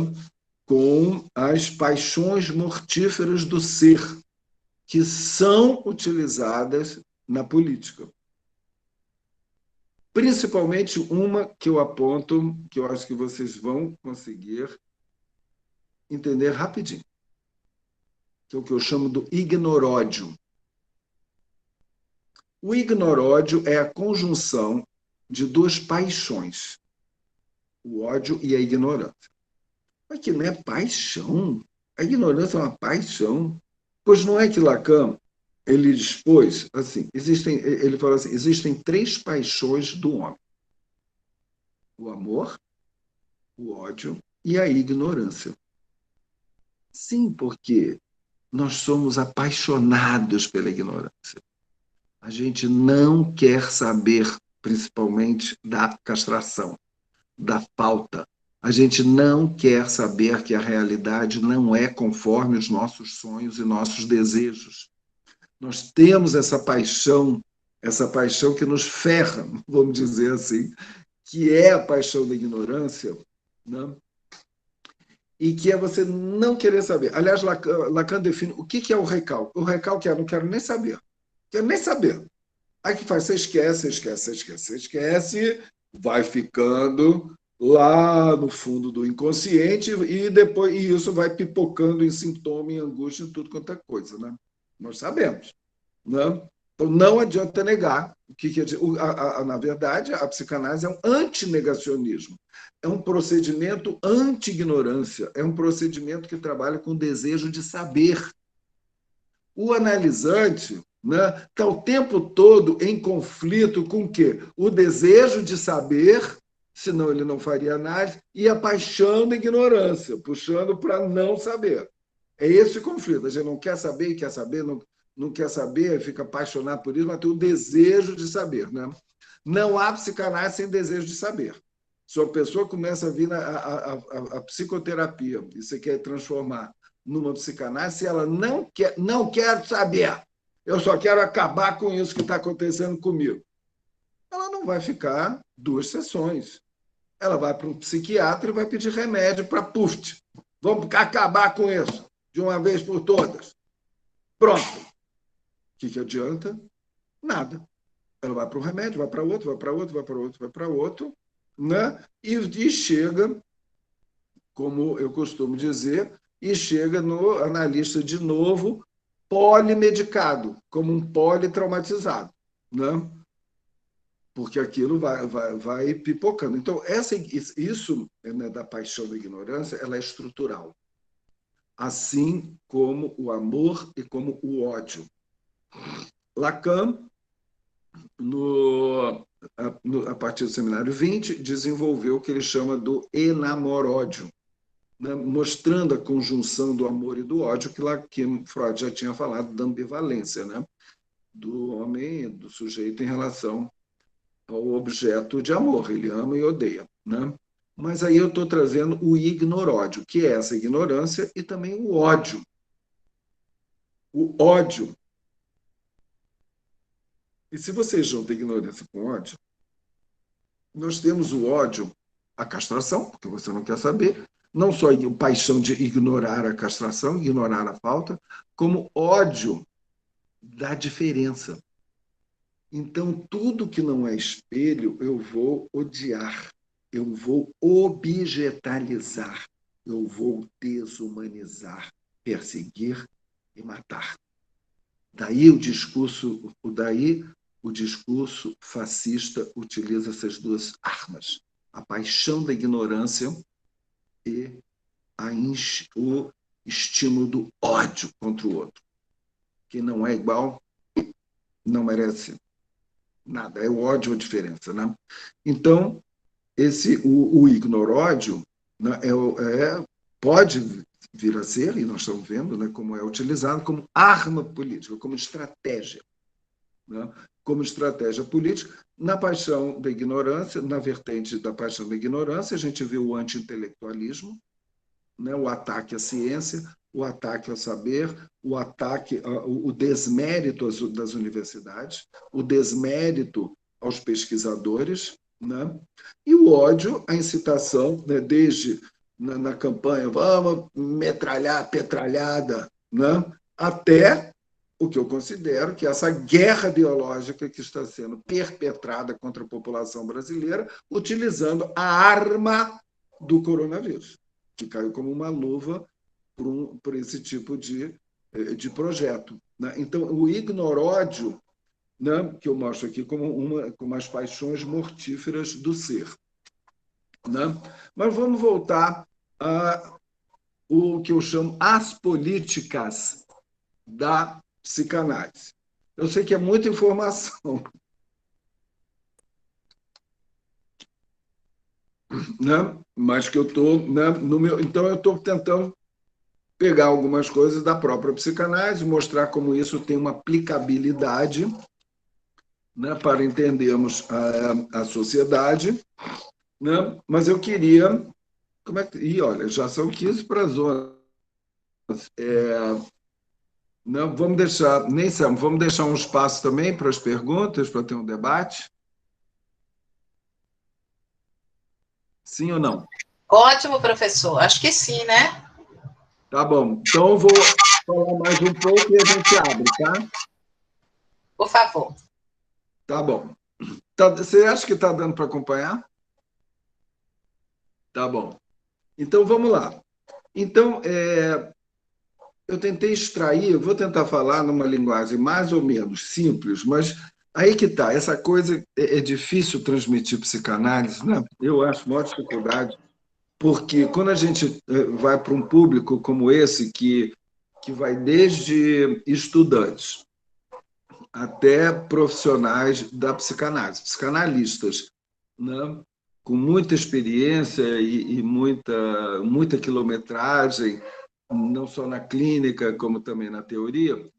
Com as paixões mortíferas do ser, que são utilizadas na política. Principalmente uma que eu aponto, que eu acho que vocês vão conseguir entender rapidinho, que é o que eu chamo do ignoródio. O ignoródio é a conjunção de 2 paixões, o ódio e a ignorância. Mas que não é paixão. A ignorância é uma paixão. Pois não é que Lacan, ele dispôs, assim, ele fala assim, existem 3 paixões do homem. O amor, o ódio e a ignorância. Sim, porque nós somos apaixonados pela ignorância. A gente não quer saber, principalmente, da castração, da falta. A gente não quer saber que a realidade não é conforme os nossos sonhos e nossos desejos. Nós temos essa paixão que nos ferra, vamos dizer assim, que é a paixão da ignorância, né? E que é você não querer saber. Aliás, Lacan define o que é o recalque. O recalque é: não quero nem saber. Quero nem saber. Aí que faz? Você esquece, vai ficando lá no fundo do inconsciente e depois isso vai pipocando em sintoma, em angústia, em tudo quanto é coisa, né? Nós sabemos, né? Então não adianta negar. Na verdade, a psicanálise é um antinegacionismo, é um procedimento anti-ignorância, é um procedimento que trabalha com o desejo de saber. O analisante, né, está o tempo todo em conflito com o quê? O desejo de saber, senão ele não faria análise, e a paixão da ignorância, puxando para não saber. É esse o conflito. A gente não quer saber e quer saber, não quer saber, fica apaixonado por isso, mas tem o desejo de saber. Né? Não há psicanálise sem desejo de saber. Se uma pessoa começa a vir a psicoterapia e você quer transformar numa psicanálise se ela não quer saber, eu só quero acabar com isso que está acontecendo comigo? Ela não vai ficar 2 sessões. Ela vai para um psiquiatra e vai pedir remédio para PUFT. Vamos acabar com isso, de uma vez por todas. Pronto. O que adianta? Nada. Ela vai para um remédio, vai para outro, vai para outro, vai para outro, vai para outro, né? E chega, como eu costumo dizer, e chega no analista de novo, polimedicado, como um politraumatizado, né? Porque aquilo vai pipocando. Então, isso, né, da paixão da ignorância, ela é estrutural. Assim como o amor e como o ódio. Lacan, a partir do Seminário 20, desenvolveu o que ele chama do enamoródio, né, mostrando a conjunção do amor e do ódio, que Freud já tinha falado da ambivalência, né, do homem, do sujeito em relação ao objeto de amor. Ele ama e odeia, né? Mas aí eu estou trazendo o ignoródio, que é essa ignorância, e também o ódio. O ódio. E se você junta ignorância com ódio, nós temos o ódio à castração, porque você não quer saber, não só a paixão de ignorar a castração, ignorar a falta, como ódio da diferença. Então, tudo que não é espelho, eu vou odiar, eu vou objetalizar, eu vou desumanizar, perseguir e matar. Daí o discurso fascista utiliza essas 2 armas, a paixão da ignorância e o estímulo do ódio contra o outro. Quem não é igual não merece nada, é o ódio a diferença, né? Então, o ignoródio, né, pode vir a ser, e nós estamos vendo, né, como é utilizado como arma política, como estratégia, né? Como estratégia política. Na paixão da ignorância, na vertente da paixão da ignorância, a gente vê o anti-intelectualismo, né, o ataque à ciência, o ataque ao saber, o desmérito das universidades, o desmérito aos pesquisadores, né? E o ódio, a incitação, né, desde na campanha, vamos metralhar, petralhada, né? Até o que eu considero que é essa guerra biológica que está sendo perpetrada contra a população brasileira, utilizando a arma do coronavírus, que caiu como uma luva por esse tipo de projeto, né? Então, o ignoródio, né, que eu mostro aqui como as paixões mortíferas do ser, né? Mas vamos voltar a o que eu chamo as políticas da psicanálise. Eu sei que é muita informação, né? Mas que eu estou, né, então eu estou tentando pegar algumas coisas da própria psicanálise, mostrar como isso tem uma aplicabilidade, né, para entendermos a sociedade, né? Mas eu queria... olha, já são 15 para as 11. Não, vamos deixar um espaço também para as perguntas, para ter um debate. Sim ou não? Ótimo, professor. Acho que sim, né? Tá bom. Então, eu vou falar mais um pouco e a gente abre, tá? Por favor. Tá bom. Você acha que está dando para acompanhar? Tá bom. Então, vamos lá. Então, eu tentei extrair, eu vou tentar falar numa linguagem mais ou menos simples, mas aí que está, essa coisa é difícil transmitir psicanálise, né? Eu acho maior dificuldade, porque quando a gente vai para um público como esse, que vai desde estudantes até profissionais da psicanálise, psicanalistas, né, com muita experiência e muita quilometragem, não só na clínica, como também na teoria,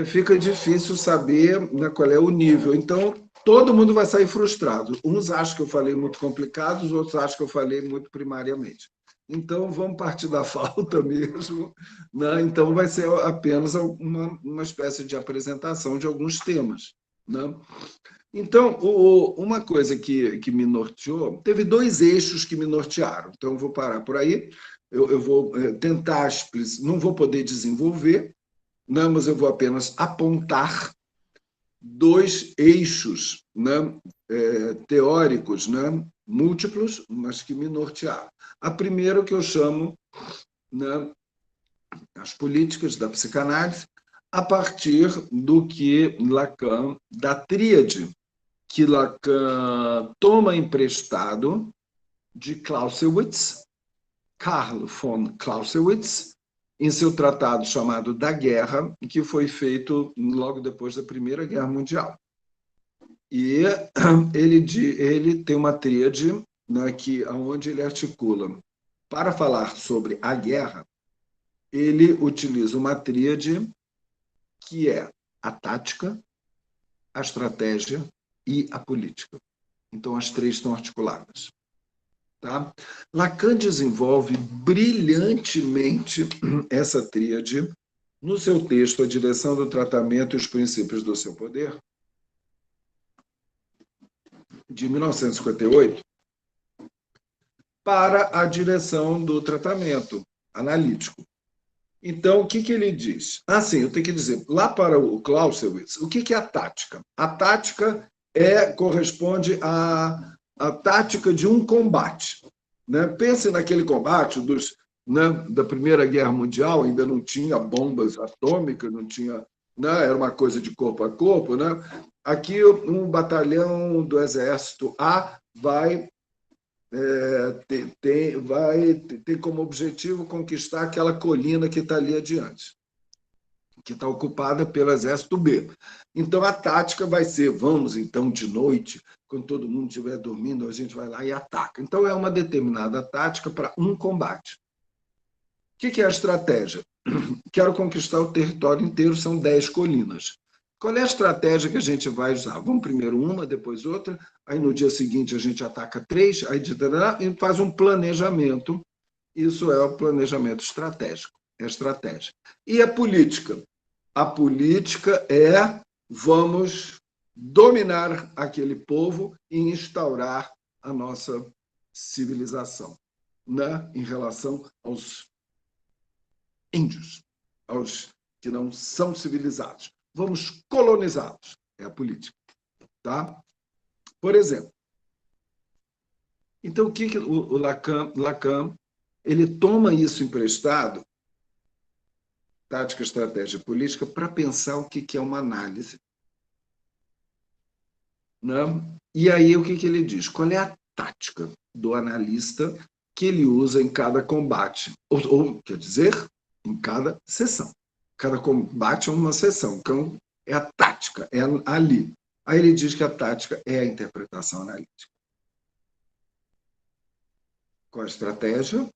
fica difícil saber, né, qual é o nível. Então, todo mundo vai sair frustrado. Uns acham que eu falei muito complicado, os outros acham que eu falei muito primariamente. Então, vamos partir da falta mesmo, né? Então, vai ser apenas uma espécie de apresentação de alguns temas, né? Então, uma coisa que me norteou, teve 2 eixos que me nortearam, então eu vou parar por aí, eu vou tentar, não vou poder desenvolver, né? Mas eu vou apenas apontar 2 eixos, né? Teóricos, né? Múltiplos, mas que me nortearam. A primeira, que eu chamo, né, as políticas da psicanálise, a partir do que Lacan, da tríade que Lacan toma emprestado de Clausewitz, Karl von Clausewitz, em seu tratado chamado Da Guerra, que foi feito logo depois da Primeira Guerra Mundial. E ele tem uma tríade, né, onde ele articula, para falar sobre a guerra, ele utiliza uma tríade que é a tática, a estratégia e a política. Então, as 3 estão articuladas. Tá? Lacan desenvolve brilhantemente essa tríade no seu texto A Direção do Tratamento e os Princípios do Seu Poder, de 1958, para a direção do tratamento analítico. Então, o que ele diz? Sim, eu tenho que dizer, lá para o Clausewitz, o que é a tática? A tática corresponde à tática de um combate, né? Pense naquele combate né, da Primeira Guerra Mundial, ainda não tinha bombas atômicas, não tinha, né, era uma coisa de corpo a corpo, né? Aqui, um batalhão do Exército A vai ter como objetivo conquistar aquela colina que está ali adiante, que está ocupada pelo Exército B. Então, a tática vai ser, vamos, então, de noite, quando todo mundo estiver dormindo, a gente vai lá e ataca. Então, é uma determinada tática para um combate. O que é a estratégia? Quero conquistar o território inteiro, são 10 colinas. Qual é a estratégia que a gente vai usar? Vamos primeiro uma, depois outra, aí no dia seguinte a gente ataca 3, aí e faz um planejamento. Isso é o planejamento estratégico, é a estratégia. E a política? A política é vamos dominar aquele povo e instaurar a nossa civilização, né? Em relação aos índios, aos que não são civilizados. Vamos colonizá-los. É a política. Tá? Por exemplo, então, o que o Lacan ele toma isso emprestado, tática, estratégia e política, para pensar o que é uma análise. Né? E aí, o que ele diz? Qual é a tática do analista que ele usa em cada combate? Ou quer dizer, em cada sessão. Cada combate é uma sessão, então é a tática, é ali. Aí ele diz que a tática é a interpretação analítica. Qual a estratégia?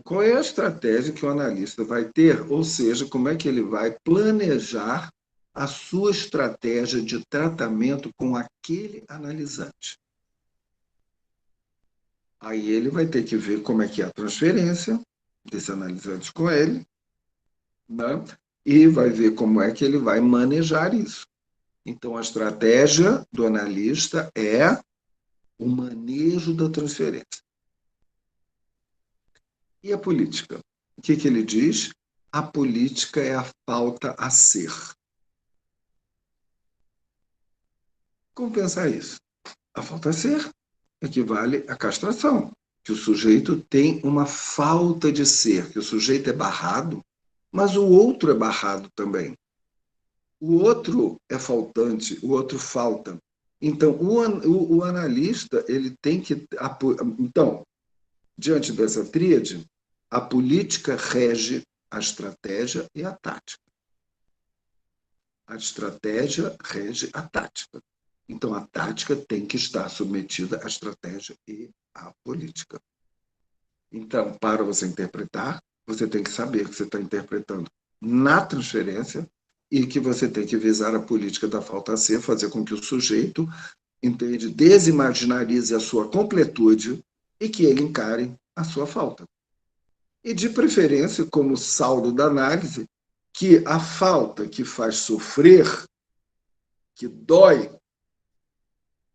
Qual é a estratégia que o analista vai ter? Ou seja, como é que ele vai planejar a sua estratégia de tratamento com aquele analisante? Aí ele vai ter que ver como é que é a transferência desse analisante com ele, né? E vai ver como é que ele vai manejar isso. Então, a estratégia do analista é o manejo da transferência. E a política? O que ele diz? A política é a falta a ser. Como pensar isso? A falta a ser equivale à castração, que o sujeito tem uma falta de ser, que o sujeito é barrado, mas o outro é barrado também. O outro é faltante, o outro falta. Então, o analista ele tem que... Então, diante dessa tríade, a política rege a estratégia e a tática. A estratégia rege a tática. Então, a tática tem que estar submetida à estratégia e à política. Então, para você interpretar, você tem que saber que você está interpretando na transferência e que você tem que visar a política da falta a ser, fazer com que o sujeito, entende, desimaginarize a sua completude e que ele encare a sua falta. E, de preferência, como saldo da análise, que a falta que faz sofrer, que dói,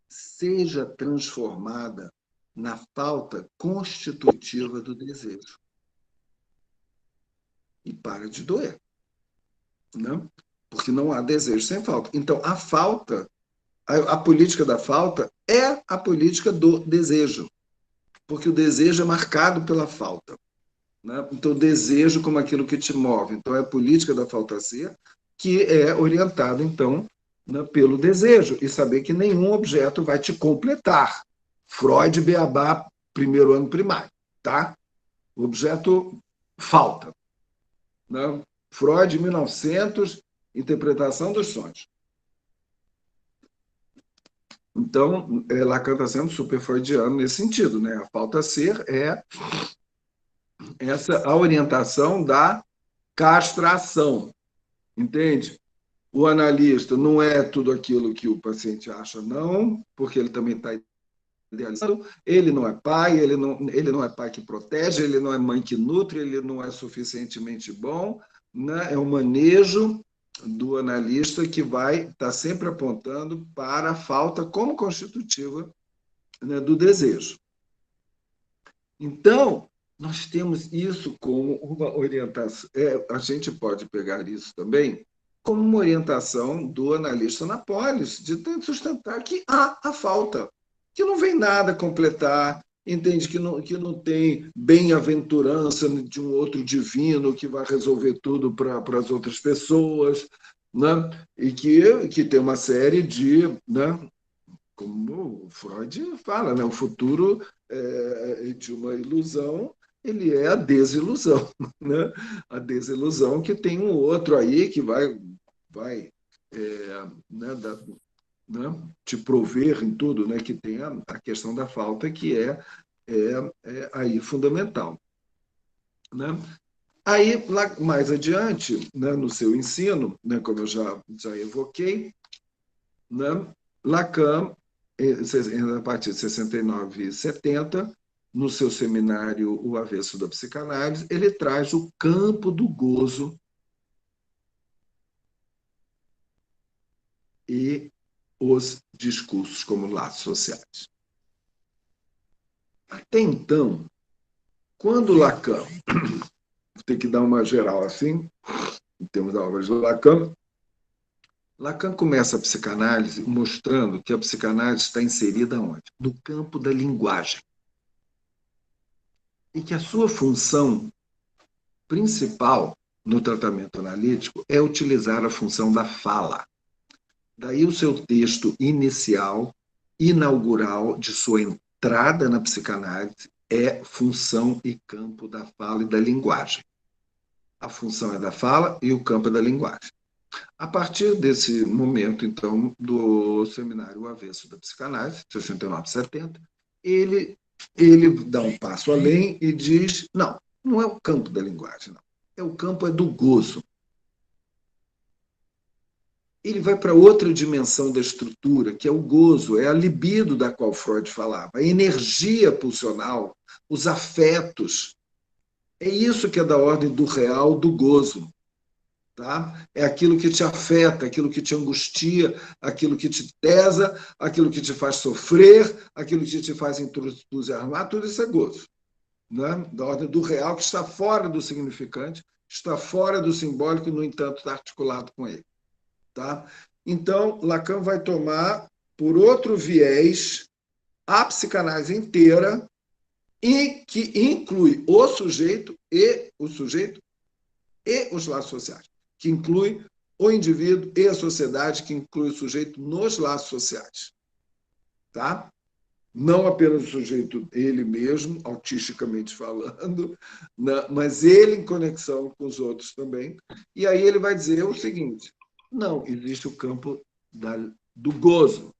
seja transformada na falta constitutiva do desejo. E para de doer. Não? Porque não há desejo sem falta. Então, a falta, a política da falta é a política do desejo. Porque o desejo é marcado pela falta. Né? Então, o desejo como aquilo que te move. Então, é a política da falta ser que é orientada, então, né, pelo desejo. E saber que nenhum objeto vai te completar. Freud, Beabá, primeiro ano primário. Tá? O objeto falta. Né? Freud, 1900, interpretação dos sonhos. Então, Lacan está sendo super freudiano nesse sentido. Né? A falta ser é a orientação da castração. Entende? O analista não é tudo aquilo que o paciente acha, não, porque ele também está idealizando. Ele não é pai, ele não é pai que protege, ele não é mãe que nutre, ele não é suficientemente bom. Né? É o manejo do analista que vai estar sempre apontando para a falta como constitutiva, né, do desejo. Então, nós temos isso como uma orientação. A gente pode pegar isso também como uma orientação do analista na polis, de sustentar que há a falta, que não vem nada completar, entende? Que não tem bem-aventurança de um outro divino que vai resolver tudo para as outras pessoas, né? E que tem uma série de, né? Como o Freud fala, né? O futuro de uma ilusão, ele é a desilusão, né? A desilusão que tem um outro aí que vai né, te prover em tudo, né? Que tem a questão da falta, que é aí fundamental. Né? Aí, lá mais adiante, né, no seu ensino, né, como eu já evoquei, né, Lacan, a partir de 69 e 70, no seu seminário O Avesso da Psicanálise, ele traz o campo do gozo e os discursos como laços sociais. Até então, quando Lacan, tem que dar uma geral assim, em termos da obra de Lacan começa a psicanálise mostrando que a psicanálise está inserida onde? No campo da linguagem. E que a sua função principal no tratamento analítico é utilizar a função da fala. Daí o seu texto inicial, inaugural, de sua entrada na psicanálise, é função e campo da fala e da linguagem. A função é da fala e o campo é da linguagem. A partir desse momento, então, do seminário O Avesso da Psicanálise, 69 e 70, ele dá um passo além e diz, não é o campo da linguagem, não. O campo é do gozo. Ele vai para outra dimensão da estrutura, que é o gozo, é a libido da qual Freud falava, a energia pulsional, os afetos. É isso que é da ordem do real, do gozo. Tá? É aquilo que te afeta, aquilo que te angustia, aquilo que te tesa, aquilo que te faz sofrer, aquilo que te faz entusiasmar, tudo isso é gozo. Né? Da ordem do real, que está fora do significante, está fora do simbólico e, no entanto, está articulado com ele. Tá? Então, Lacan vai tomar, por outro viés, a psicanálise inteira, e que inclui o sujeito e os laços sociais, que inclui o indivíduo e a sociedade, que inclui o sujeito nos laços sociais. Tá? Não apenas o sujeito ele mesmo, autisticamente falando, mas ele em conexão com os outros também. E aí ele vai dizer o seguinte, não, existe o campo do gozo.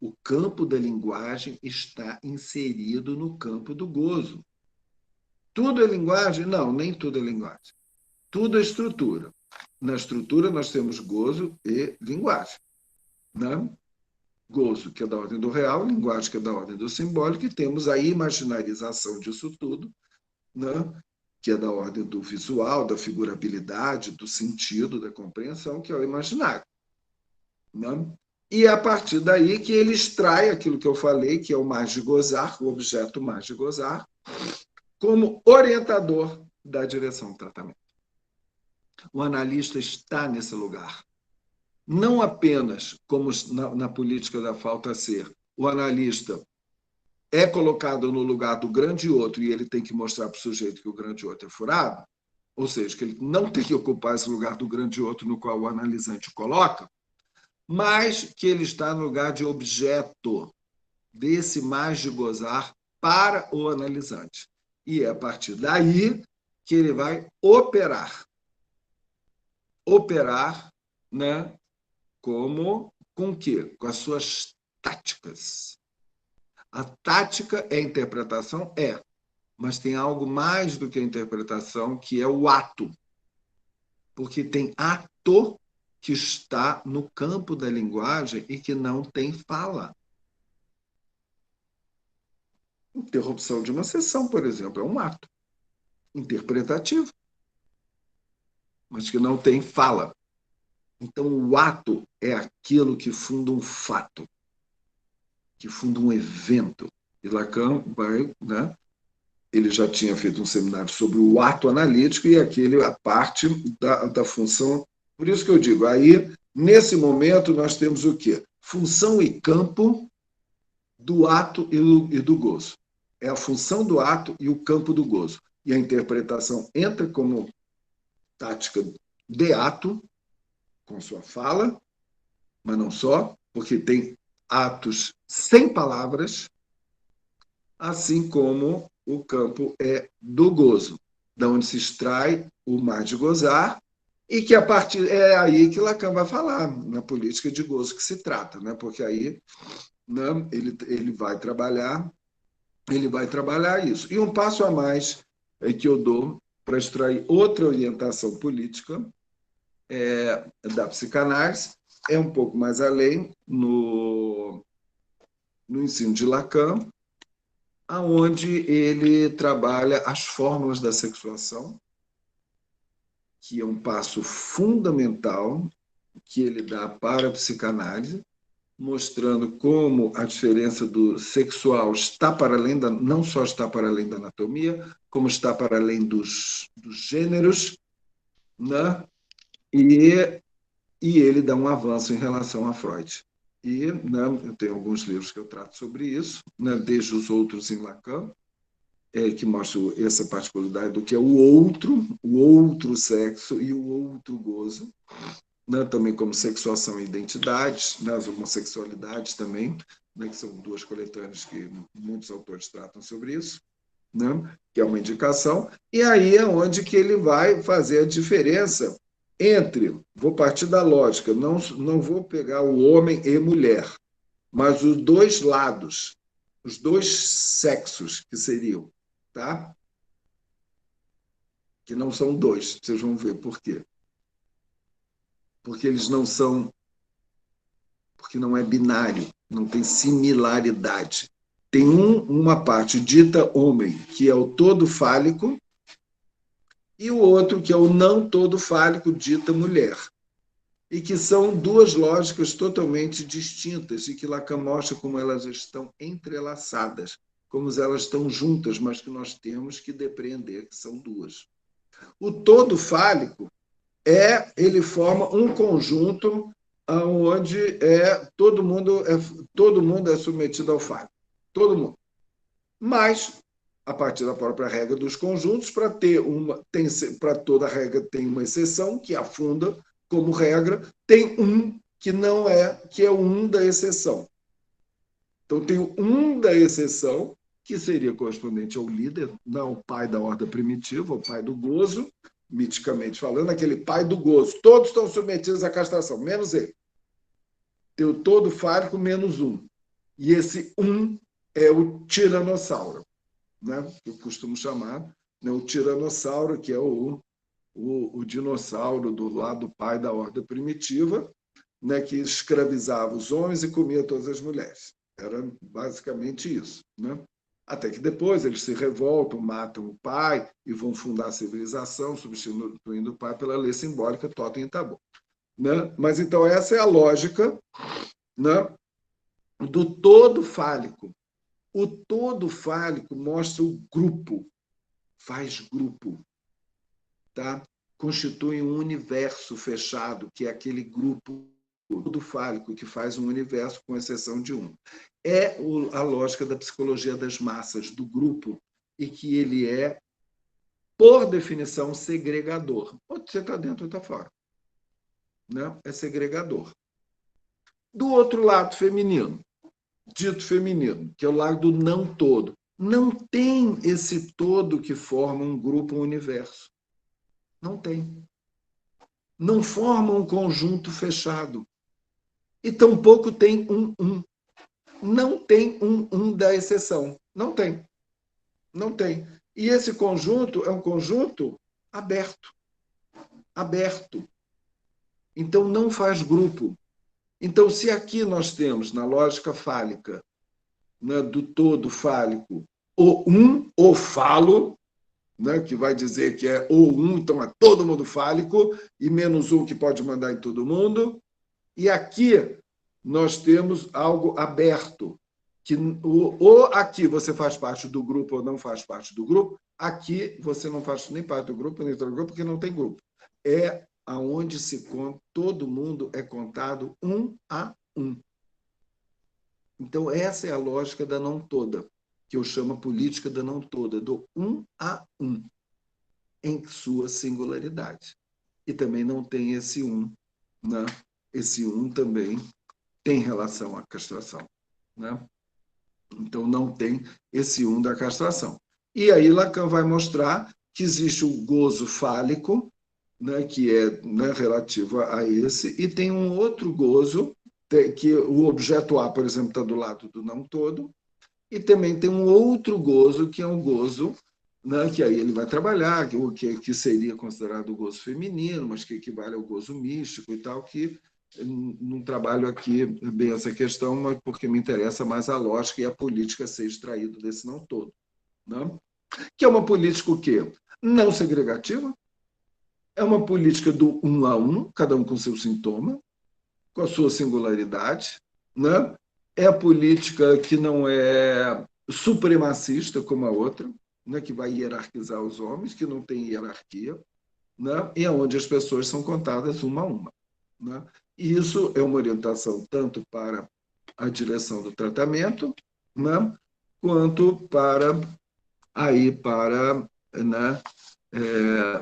O campo da linguagem está inserido no campo do gozo. Tudo é linguagem? Não, nem tudo é linguagem. Tudo é estrutura. Na estrutura nós temos gozo e linguagem. Né? gozo, que é da ordem do real, linguagem, que é da ordem do simbólico, e temos a imaginarização disso tudo, né? Que é da ordem do visual, da figurabilidade, do sentido, da compreensão, que é o imaginário. Né? E é a partir daí que ele extrai aquilo que eu falei, que é o mais de gozar, o objeto mais de gozar, como orientador da direção do tratamento. O analista está nesse lugar. Não apenas, como na política da falta ser, o analista é colocado no lugar do grande outro e ele tem que mostrar para o sujeito que o grande outro é furado, ou seja, que ele não tem que ocupar esse lugar do grande outro no qual o analisante coloca, mas que ele está no lugar de objeto desse mais de gozar para o analisante. E é a partir daí que ele vai operar. Operar, né? Com o quê? Com as suas táticas. A tática é a interpretação? É. Mas tem algo mais do que a interpretação, que é o ato. Porque tem ato que está no campo da linguagem e que não tem fala. Interrupção de uma sessão, por exemplo, é um ato interpretativo, mas que não tem fala. Então, o ato é aquilo que funda um fato, que funda um evento. E Lacan vai, né? Ele já tinha feito um seminário sobre o ato analítico e aquele a parte da função. Por isso que eu digo, aí, nesse momento, nós temos o quê? Função e campo do ato e do gozo. É a função do ato e o campo do gozo. E a interpretação entra como tática de ato, com sua fala, mas não só, porque tem atos sem palavras, assim como o campo é do gozo, da onde se extrai o mais de gozar, e que a partir é aí que Lacan vai falar, na política de gozo que se trata, né? Porque aí, né, ele vai trabalhar isso. E um passo a mais que eu dou para extrair outra orientação política da psicanálise, é um pouco mais além no ensino de Lacan, aonde ele trabalha as fórmulas da sexuação, que é um passo fundamental que ele dá para a psicanálise, mostrando como a diferença do sexual está para além não só está para além da anatomia, como está para além dos gêneros, né? E ele dá um avanço em relação a Freud. E, né, eu tenho alguns livros que eu trato sobre isso, né, desde os outros em Lacan, que mostram essa particularidade do que é o outro sexo e o outro gozo, né, também como sexuação e identidades, né, as homossexualidades também, né, que são duas coletâneas que muitos autores tratam sobre isso, né, que é uma indicação, e aí é onde que ele vai fazer a diferença entre, vou partir da lógica, não vou pegar o homem e mulher, mas os dois lados, os dois sexos que seriam, tá? Que não são dois, vocês vão ver por quê. Porque eles não são, porque não é binário, não tem similaridade. Tem uma parte dita homem, que é o todo fálico, e o outro, que é o não todo fálico, dita mulher. E que são duas lógicas totalmente distintas e que Lacan mostra como elas estão entrelaçadas, como elas estão juntas, mas que nós temos que depreender que são duas. O todo fálico ele forma um conjunto onde todo mundo é submetido ao fálico. Todo mundo. Mas, a partir da própria regra dos conjuntos, para toda regra tem uma exceção que afunda como regra, tem um que não que é o um da exceção. Então tem o um da exceção, que seria correspondente ao líder, não o pai da ordem primitiva, o pai do gozo, miticamente falando, aquele pai do gozo. Todos estão submetidos à castração, menos ele. Tem o todo fálico menos um. E esse um é o tiranossauro, né? Eu costumo chamar, né, o tiranossauro, que é o dinossauro do lado do pai da ordem primitiva, né, que escravizava os homens e comia todas as mulheres. Era basicamente isso, né? Até que depois eles se revoltam, matam o pai e vão fundar a civilização, substituindo o pai pela lei simbólica Totem e Tabô, né? Mas então essa é a lógica, né, do todo fálico. O todo fálico mostra o grupo, faz grupo, tá? Constitui um universo fechado, que é aquele grupo todo fálico que faz um universo com exceção de um. É a lógica da psicologia das massas, do grupo, e que ele é, por definição, segregador. Ou você está dentro ou está fora, né? É segregador. Do outro lado feminino, dito feminino, que é o lado do não todo. Não tem esse todo que forma um grupo, um universo. Não tem. Não forma um conjunto fechado. E tampouco tem um. Não tem um da exceção. Não tem. Não tem. E esse conjunto é um conjunto aberto. Aberto. Então, não faz grupo. Então, se aqui nós temos, na lógica fálica, né, do todo fálico, o falo, né, que vai dizer que é o um, então é todo mundo fálico, e menos um que pode mandar em todo mundo. E aqui nós temos algo aberto, que ou aqui você faz parte do grupo ou não faz parte do grupo, aqui você não faz nem parte do grupo, nem do grupo, porque não tem grupo. É aonde se conta, todo mundo é contado um a um. Então, essa é a lógica da não toda, que eu chamo a política da não toda, do um a um, em sua singularidade. E também não tem esse um, né? Esse um também tem relação à castração, né? Então, não tem esse um da castração. E aí Lacan vai mostrar que existe o gozo fálico, né, que é, né, relativo a esse, e tem um outro gozo, que o objeto A, por exemplo, está do lado do não todo, e também tem um outro gozo, que é um gozo, né, que aí ele vai trabalhar, que seria considerado o gozo feminino, mas que equivale ao gozo místico e tal, que não trabalho aqui bem essa questão, mas porque me interessa mais a lógica e a política ser extraído desse não todo, né? Que é uma política o quê? Não segregativa, é uma política do um a um, cada um com seu sintoma, com a sua singularidade, né? É a política que não é supremacista como a outra, né? Que vai hierarquizar os homens, que não tem hierarquia, né? E é onde as pessoas são contadas uma a uma, né? E isso é uma orientação tanto para a direção do tratamento, né? Quanto para né,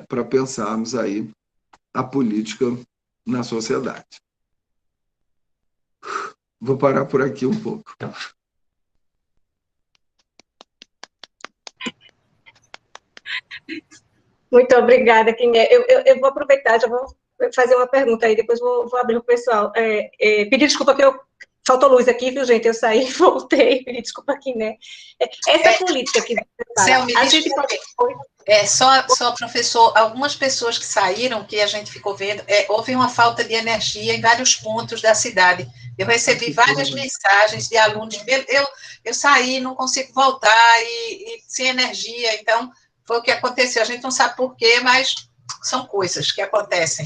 para pensarmos aí a política na sociedade. Vou parar por aqui um pouco. Muito obrigada, Quiné. Eu vou aproveitar, já vou fazer uma pergunta aí, depois vou abrir para o pessoal. Pedir desculpa que faltou luz aqui, viu, gente? Eu saí e voltei, pedir desculpa aqui, né? Essa política que você fala, a gente pode... Só, professor, algumas pessoas que saíram, que a gente ficou vendo, houve uma falta de energia em vários pontos da cidade. Eu recebi várias mensagens de alunos, eu saí, não consigo voltar, e sem energia, então foi o que aconteceu. A gente não sabe por quê, mas são coisas que acontecem.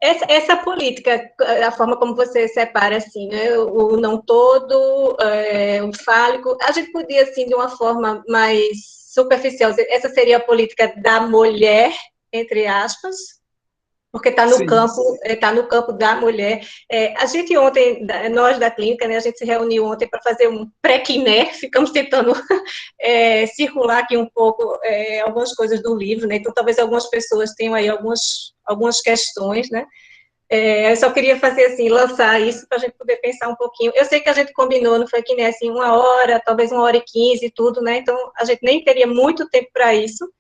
Essa política, a forma como você separa, assim, né, o não todo, o fálico, a gente podia, assim, de uma forma mais superficial, essa seria a política da mulher, entre aspas, porque está no campo da mulher. A gente ontem, nós da clínica, né, a gente se reuniu ontem para fazer um pré-quiné, ficamos tentando circular aqui um pouco algumas coisas do livro, né, então talvez algumas pessoas tenham aí algumas questões, né. Eu só queria fazer assim, lançar isso para a gente poder pensar um pouquinho. Eu sei que a gente combinou, não foi que nem assim, 1 hora, talvez 1h15 e tudo, né, então a gente nem teria muito tempo para isso,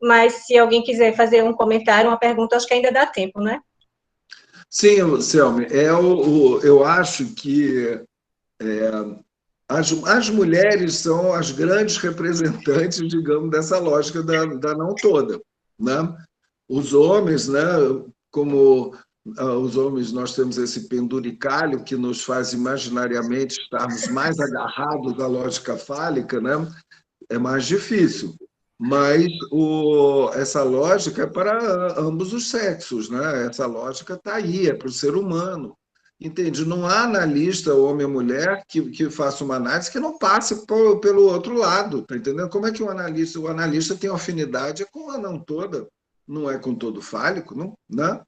mas se alguém quiser fazer um comentário, uma pergunta, acho que ainda dá tempo, né? Sim, Selmi, eu acho que as mulheres são as grandes representantes, digamos, dessa lógica da não toda, né? Os homens, né, como os homens nós temos esse penduricalho que nos faz imaginariamente estarmos mais agarrados à lógica fálica, né? É mais difícil. Mas essa lógica é para ambos os sexos, né? Essa lógica está aí, é para o ser humano. Entende? Não há analista, homem ou mulher, que faça uma análise que não passe pelo outro lado. Tá entendendo? Como é que o analista tem afinidade com o anão toda, não é com todo fálico, não, né?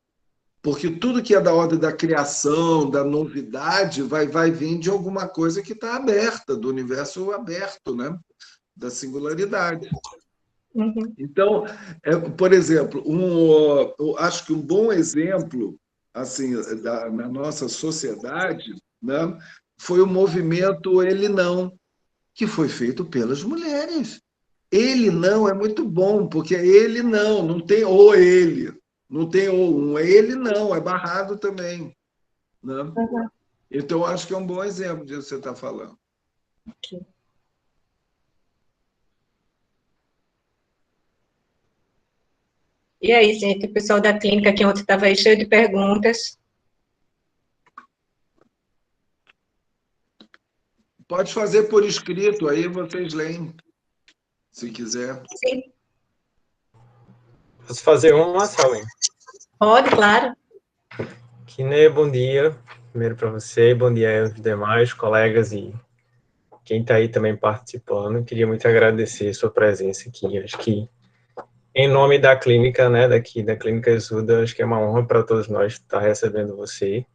Porque tudo que é da ordem da criação, da novidade, vai vir de alguma coisa que está aberta, do universo aberto, né? Da singularidade. Uhum. Então, por exemplo, eu acho que um bom exemplo assim, na nossa sociedade, né, foi o movimento Ele Não, que foi feito pelas mulheres. Ele não é muito bom, porque é ele não tem o ele, não tem o um, é ele não, é barrado também. Né? Uhum. Então, acho que é um bom exemplo disso que você está falando. Okay. E aí, gente, o pessoal da clínica que ontem estava aí cheio de perguntas. Pode fazer por escrito, aí vocês leem, se quiser. Sim. Posso fazer uma, Salem? Pode, claro. Kinê, bom dia. Primeiro para você, bom dia aos demais colegas e quem está aí também participando. Queria muito agradecer a sua presença aqui. Acho que em nome da clínica, né, daqui da Clínica Exuda, acho que é uma honra para todos nós estar recebendo você.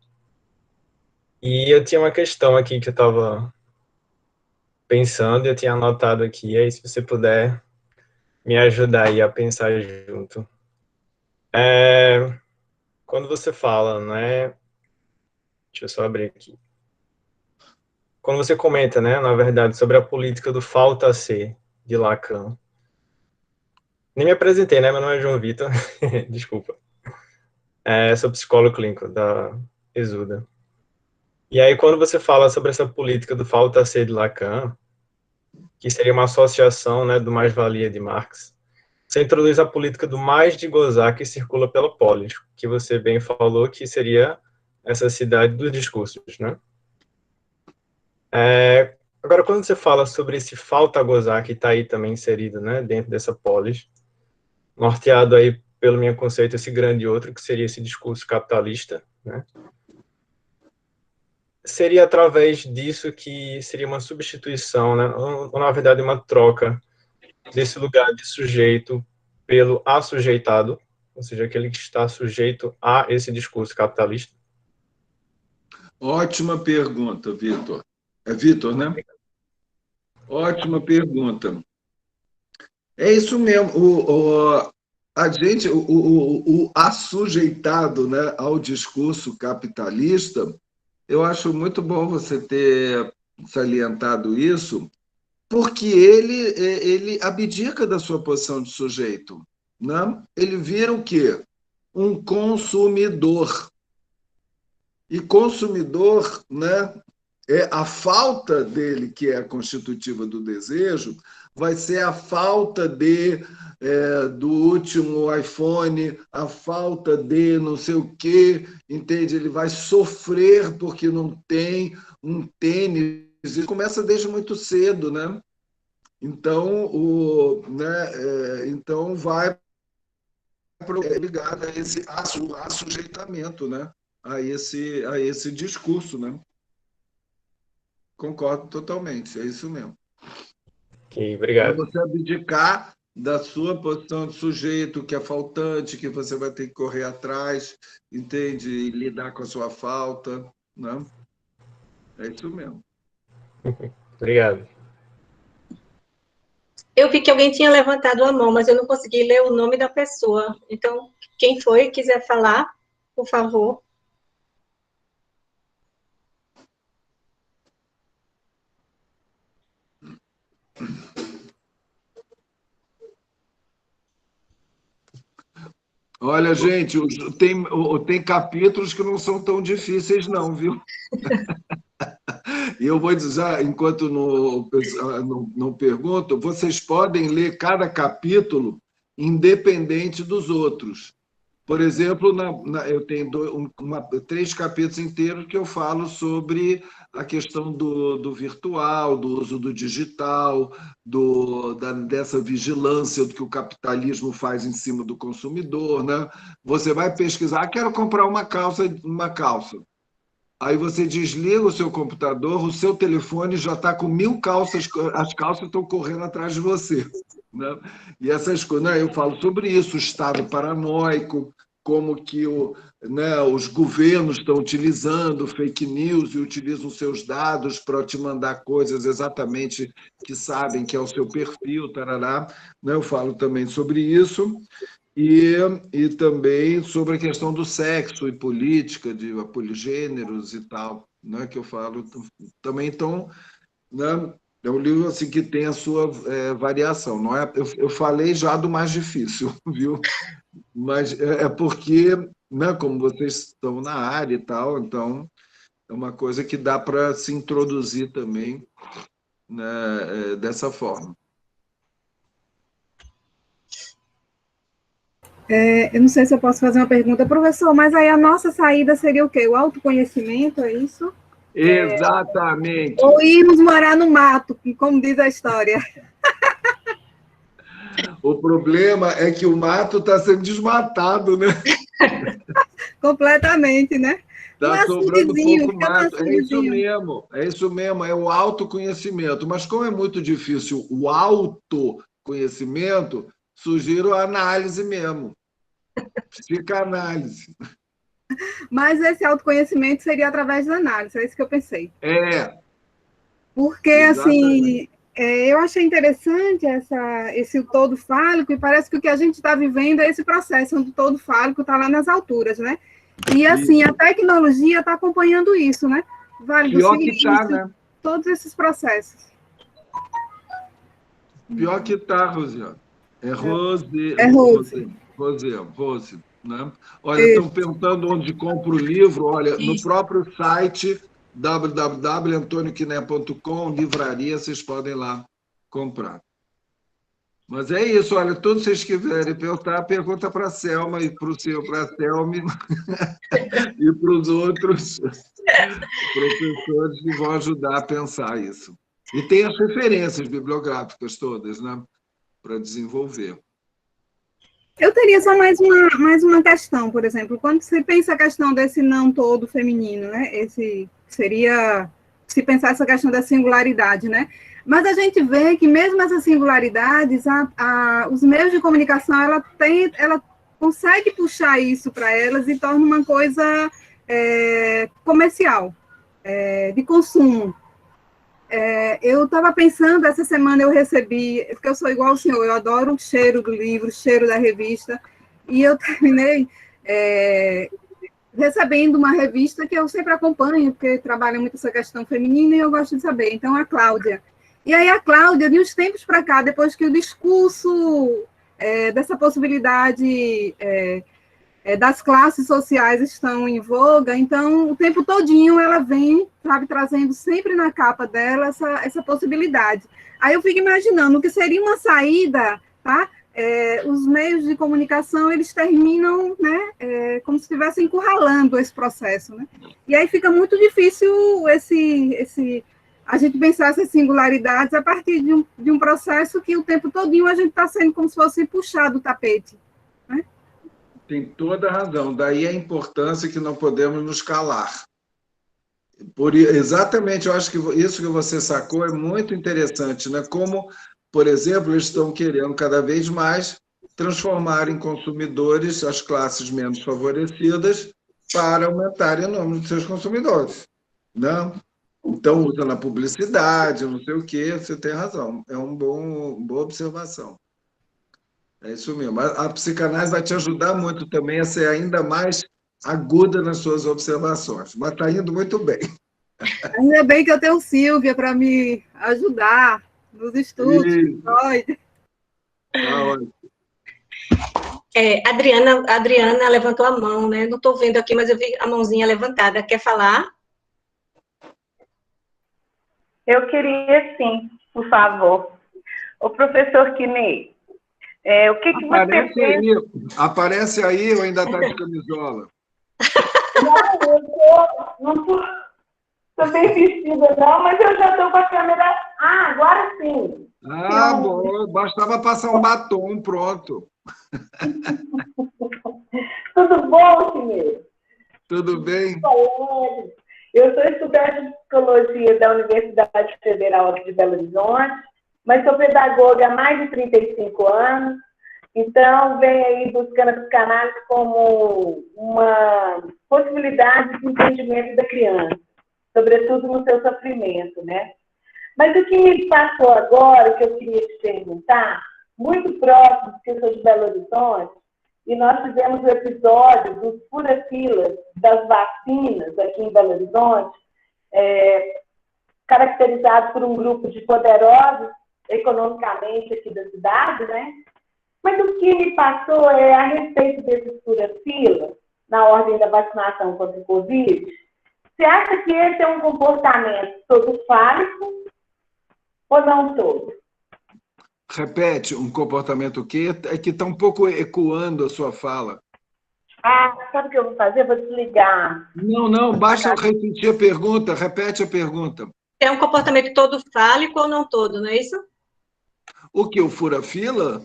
E eu tinha uma questão aqui que eu estava pensando, eu tinha anotado aqui, aí se você puder me ajudar aí a pensar junto. Quando você fala, né, deixa eu só abrir aqui. Quando você comenta, né, na verdade, sobre a política do falta ser de Lacan, nem me apresentei, né, meu nome é João Vitor, desculpa. Sou psicólogo clínico da Exuda. E aí, quando você fala sobre essa política do falta ser de Lacan, que seria uma associação, né, do mais-valia de Marx, você introduz a política do mais de gozar que circula pela polis, que você bem falou que seria essa cidade dos discursos, né? Agora, quando você fala sobre esse falta gozar que está aí também inserido, né, dentro dessa polis, norteado aí, pelo meu conceito, esse grande outro, que seria esse discurso capitalista, né? Seria através disso que seria uma substituição, né, ou na verdade uma troca desse lugar de sujeito pelo assujeitado, ou seja, aquele que está sujeito a esse discurso capitalista? Ótima pergunta, Vitor. É Vitor, né? Ótima pergunta. É isso mesmo. A gente, o assujeitado, né, ao discurso capitalista, eu acho muito bom você ter salientado isso, porque ele abdica da sua posição de sujeito. Né? Ele vira o quê? Um consumidor. E consumidor, né, é a falta dele, que é constitutiva do desejo, vai ser a falta do último iPhone, a falta de não sei o quê, entende? Ele vai sofrer porque não tem um tênis. Isso começa desde muito cedo, né? Então, então vai ligado a esse assujeitamento, né? A esse discurso, né? Concordo totalmente, é isso mesmo. Ok, obrigado. É você abdicar da sua posição de sujeito, que é faltante, que você vai ter que correr atrás, entende? E lidar com a sua falta, né? É isso mesmo. Obrigado. Eu vi que alguém tinha levantado a mão, mas eu não consegui ler o nome da pessoa. Então, quem foi, quiser falar, por favor. Olha, gente, tem capítulos que não são tão difíceis, não, viu? E eu vou dizer, enquanto não pergunto, vocês podem ler cada capítulo independente dos outros. Por exemplo, eu tenho 3 capítulos inteiros que eu falo sobre a questão do virtual, do uso do digital, dessa vigilância do que o capitalismo faz em cima do consumidor, né? Você vai pesquisar, quero comprar uma calça. Aí você desliga o seu computador, o seu telefone já está com 1000 calças, as calças estão correndo atrás de você, né? E essas coisas, né? Eu falo sobre isso, o estado paranoico, como que os governos estão utilizando fake news e utilizam seus dados para te mandar coisas exatamente que sabem que é o seu perfil, tarará, né? Eu falo também sobre isso. E também sobre a questão do sexo e política, de poligêneros e tal, né, que eu falo também. Então, né, é um livro assim, que tem a sua variação. Não é, eu falei já do mais difícil, viu? Mas é porque, né, como vocês estão na área e tal, então é uma coisa que dá para se introduzir também, né, dessa forma. Eu não sei se eu posso fazer uma pergunta, professor, mas aí a nossa saída seria o quê? O autoconhecimento, é isso? Exatamente. Ou irmos morar no mato, como diz a história. O problema é que o mato está sendo desmatado, né? Completamente, né? Está sobrando pouco mato. É isso mesmo, é o autoconhecimento. Mas como é muito difícil o autoconhecimento, sugiro a análise mesmo. Psicanálise. Mas esse autoconhecimento seria através da análise, é isso que eu pensei. Porque, Exatamente. assim, eu achei interessante esse todo fálico, e parece que o que a gente está vivendo é esse processo onde o todo fálico está lá nas alturas, né? E, assim, a tecnologia está acompanhando isso, né? Pior que está, né? Todos esses processos. Pior que está, Rosiane. Rose. Né? Olha, estão perguntando onde compra o livro. Olha, no próprio site www.antonioquiné.com, livraria, vocês podem lá comprar. Mas é isso, olha, todos vocês que quiserem perguntar, pergunta para a Selma e para a Selma e para os outros professores que vão ajudar a pensar isso. E tem as referências bibliográficas todas, né, para desenvolver. Eu teria só mais uma questão, por exemplo, quando você pensa a questão desse não todo feminino, né? Esse seria, se pensar essa questão da singularidade, né? Mas a gente vê que mesmo essas singularidades, os meios de comunicação, ela consegue puxar isso para elas e torna uma coisa comercial, de consumo. Eu estava pensando, essa semana eu recebi, porque eu sou igual ao senhor, eu adoro o cheiro do livro, o cheiro da revista, e eu terminei recebendo uma revista que eu sempre acompanho, porque trabalha muito essa questão feminina e eu gosto de saber, então a Cláudia. E aí a Cláudia, de uns tempos para cá, depois que o discurso dessa possibilidade das classes sociais estão em voga, então o tempo todinho ela vem, sabe, trazendo sempre na capa dela essa possibilidade. Aí eu fico imaginando o que seria uma saída, tá? Os meios de comunicação, eles terminam, né, como se estivessem encurralando esse processo, né? E aí fica muito difícil a gente pensar essas singularidades a partir de um processo que o tempo todinho a gente está sendo como se fosse puxado o tapete. Tem toda a razão. Daí a importância que não podemos nos calar. Exatamente, eu acho que isso que você sacou é muito interessante, né? Como, por exemplo, eles estão querendo cada vez mais transformar em consumidores as classes menos favorecidas para aumentarem o número de seus consumidores, né? Então, usa na publicidade, não sei o quê, você tem razão. É uma boa observação. É isso mesmo. A psicanálise vai te ajudar muito também a ser ainda mais aguda nas suas observações. Mas está indo muito bem. Ainda bem que eu tenho Silvia para me ajudar nos estudos. Adriana levantou a mão, né? Não estou vendo aqui, mas eu vi a mãozinha levantada. Quer falar? Eu queria sim, por favor. O professor Quiné, O que você Aparece pensa? aí, aparece aí ou ainda está de camisola? Não estou bem vestida, não, mas eu já estou com a câmera. Ah, agora sim. Ah, bom, bastava passar um batom, pronto. Tudo bom, senhor? Tudo bem? Eu sou estudante de psicologia da Universidade Federal de Belo Horizonte, mas sou pedagoga há mais de 35 anos, então venho aí buscando a psicanálise como uma possibilidade de entendimento da criança, sobretudo no seu sofrimento, né? Mas o que me passou agora, que eu queria te perguntar, muito próximo, porque eu sou de Belo Horizonte, e nós fizemos o episódio dos fura-filas das vacinas aqui em Belo Horizonte, caracterizado por um grupo de poderosos economicamente aqui da cidade, né? Mas o que me passou é a respeito desses fura-fila, na ordem da vacinação contra o Covid. Você acha que esse é um comportamento todo fálico ou não todo? Repete, um comportamento o quê? É que está um pouco ecoando a sua fala. Sabe o que eu vou fazer? Eu vou desligar. Não, basta repetir a pergunta, repete a pergunta. É um comportamento todo fálico ou não todo, não é isso? O que, o fura-fila?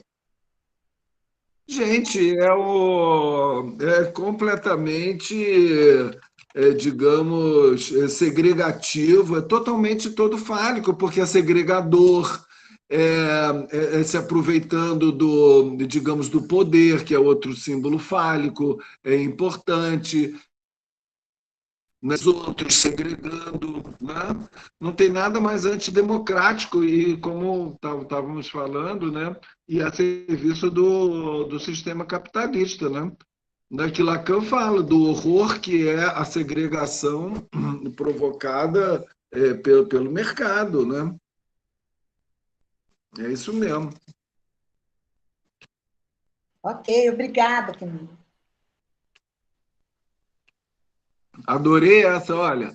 Gente, é completamente, digamos, segregativo, é totalmente todo fálico, porque é segregador, se aproveitando digamos, do poder, que é outro símbolo fálico, é importante, mas outros segregando, né? Não tem nada mais antidemocrático e, como estávamos falando, né? E a serviço do sistema capitalista, né? Que Lacan fala do horror que é a segregação provocada pelo mercado, né? É isso mesmo. Ok, obrigada, Camila. Adorei essa, olha.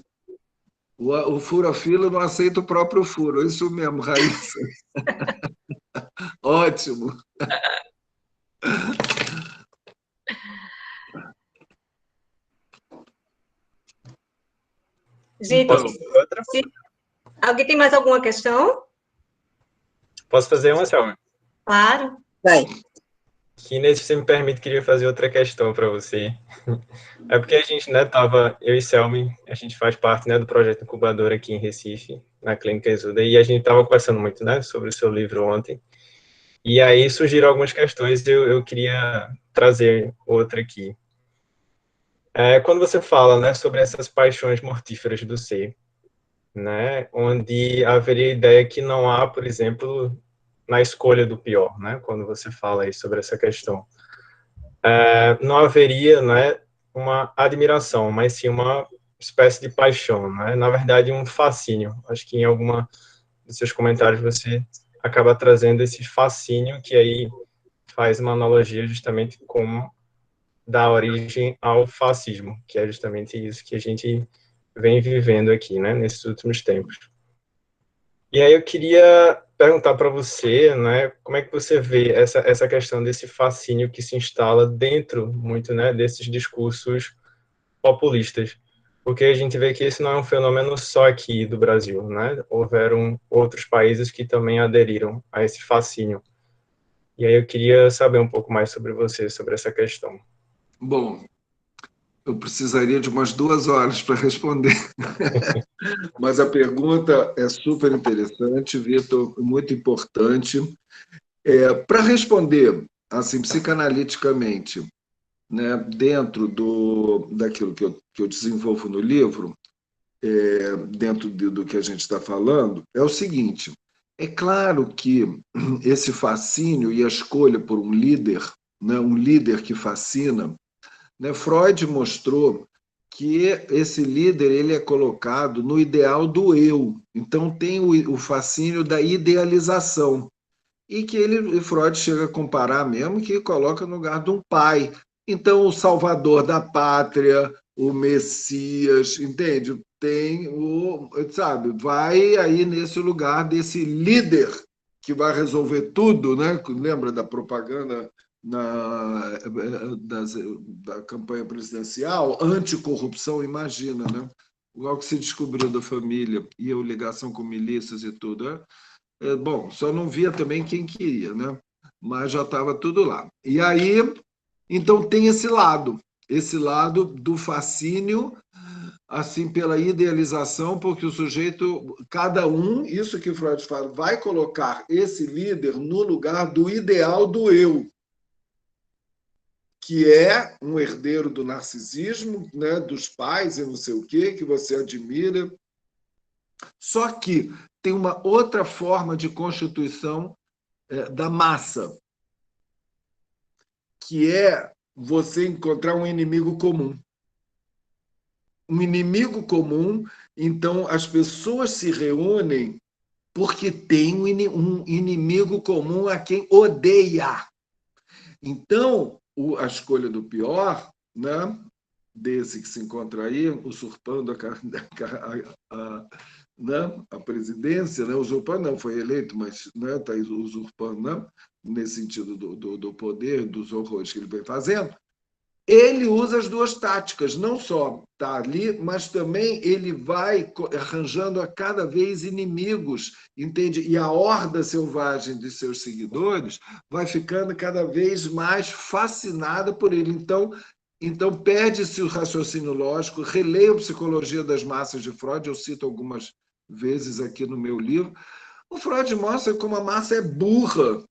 O fura-fila não aceita o próprio furo. Isso mesmo, Raíssa. Ótimo. Gente, alguém tem mais alguma questão? Posso fazer uma, Selma? Claro. Vai. Inês, se você me permite, queria fazer outra questão para você. É porque a gente, né, eu e Selmy, a gente faz parte, né, do projeto Incubador aqui em Recife, na Clínica Exuda, e a gente estava conversando muito, né, sobre o seu livro ontem, e aí surgiram algumas questões e eu queria trazer outra aqui. Quando você fala, né, sobre essas paixões mortíferas do ser, né, onde haveria a ideia que não há, por exemplo, na escolha do pior, né, quando você fala aí sobre essa questão. Não haveria, né, uma admiração, mas sim uma espécie de paixão, né? Na verdade, um fascínio. Acho que em alguma dos seus comentários você acaba trazendo esse fascínio que aí faz uma analogia justamente com dá origem ao fascismo, que é justamente isso que a gente vem vivendo aqui, né, nesses últimos tempos. E aí eu queria perguntar para você, né, como é que você vê essa questão desse fascínio que se instala dentro muito, né, desses discursos populistas, porque a gente vê que esse não é um fenômeno só aqui do Brasil, né? Houveram outros países que também aderiram a esse fascínio. E aí eu queria saber um pouco mais sobre você, sobre essa questão. Bom, eu precisaria de umas 2 horas para responder. Mas a pergunta é super interessante, Vitor, muito importante. Para responder, assim, psicanaliticamente, né, dentro daquilo que eu desenvolvo no livro, dentro do que a gente está falando, é o seguinte: é claro que esse fascínio e a escolha por um líder, né, um líder que fascina, né, Freud mostrou que esse líder ele é colocado no ideal do eu. Então tem o fascínio da idealização. E que Freud chega a comparar mesmo, que coloca no lugar de um pai. Então, o salvador da pátria, o Messias, entende? Tem sabe, vai aí nesse lugar desse líder que vai resolver tudo, né? Lembra da propaganda da campanha presidencial? Anticorrupção, imagina, né? Logo que se descobriu da família e a ligação com milícias e tudo, né? Bom, só não via também quem queria, né? Mas já estava tudo lá. E aí, então tem esse lado do fascínio, assim, pela idealização, porque o sujeito, cada um, isso que Freud fala, vai colocar esse líder no lugar do ideal do eu, que é um herdeiro do narcisismo, né, dos pais e não sei o quê, que você admira. Só que tem uma outra forma de constituição da massa, que é você encontrar um inimigo comum. Um inimigo comum, então as pessoas se reúnem porque tem um inimigo comum a quem odeia. Então, a escolha do pior, né, desse que se encontra aí, usurpando a presidência, né, usurpando não, foi eleito, mas está usurpando, né, nesse sentido do poder, dos horrores que ele vem fazendo, ele usa as duas táticas, não só está ali, mas também ele vai arranjando a cada vez inimigos, entende? E a horda selvagem de seus seguidores vai ficando cada vez mais fascinada por ele. Então perde-se o raciocínio lógico, releia a Psicologia das Massas de Freud, eu cito algumas vezes aqui no meu livro. O Freud mostra como a massa é burra,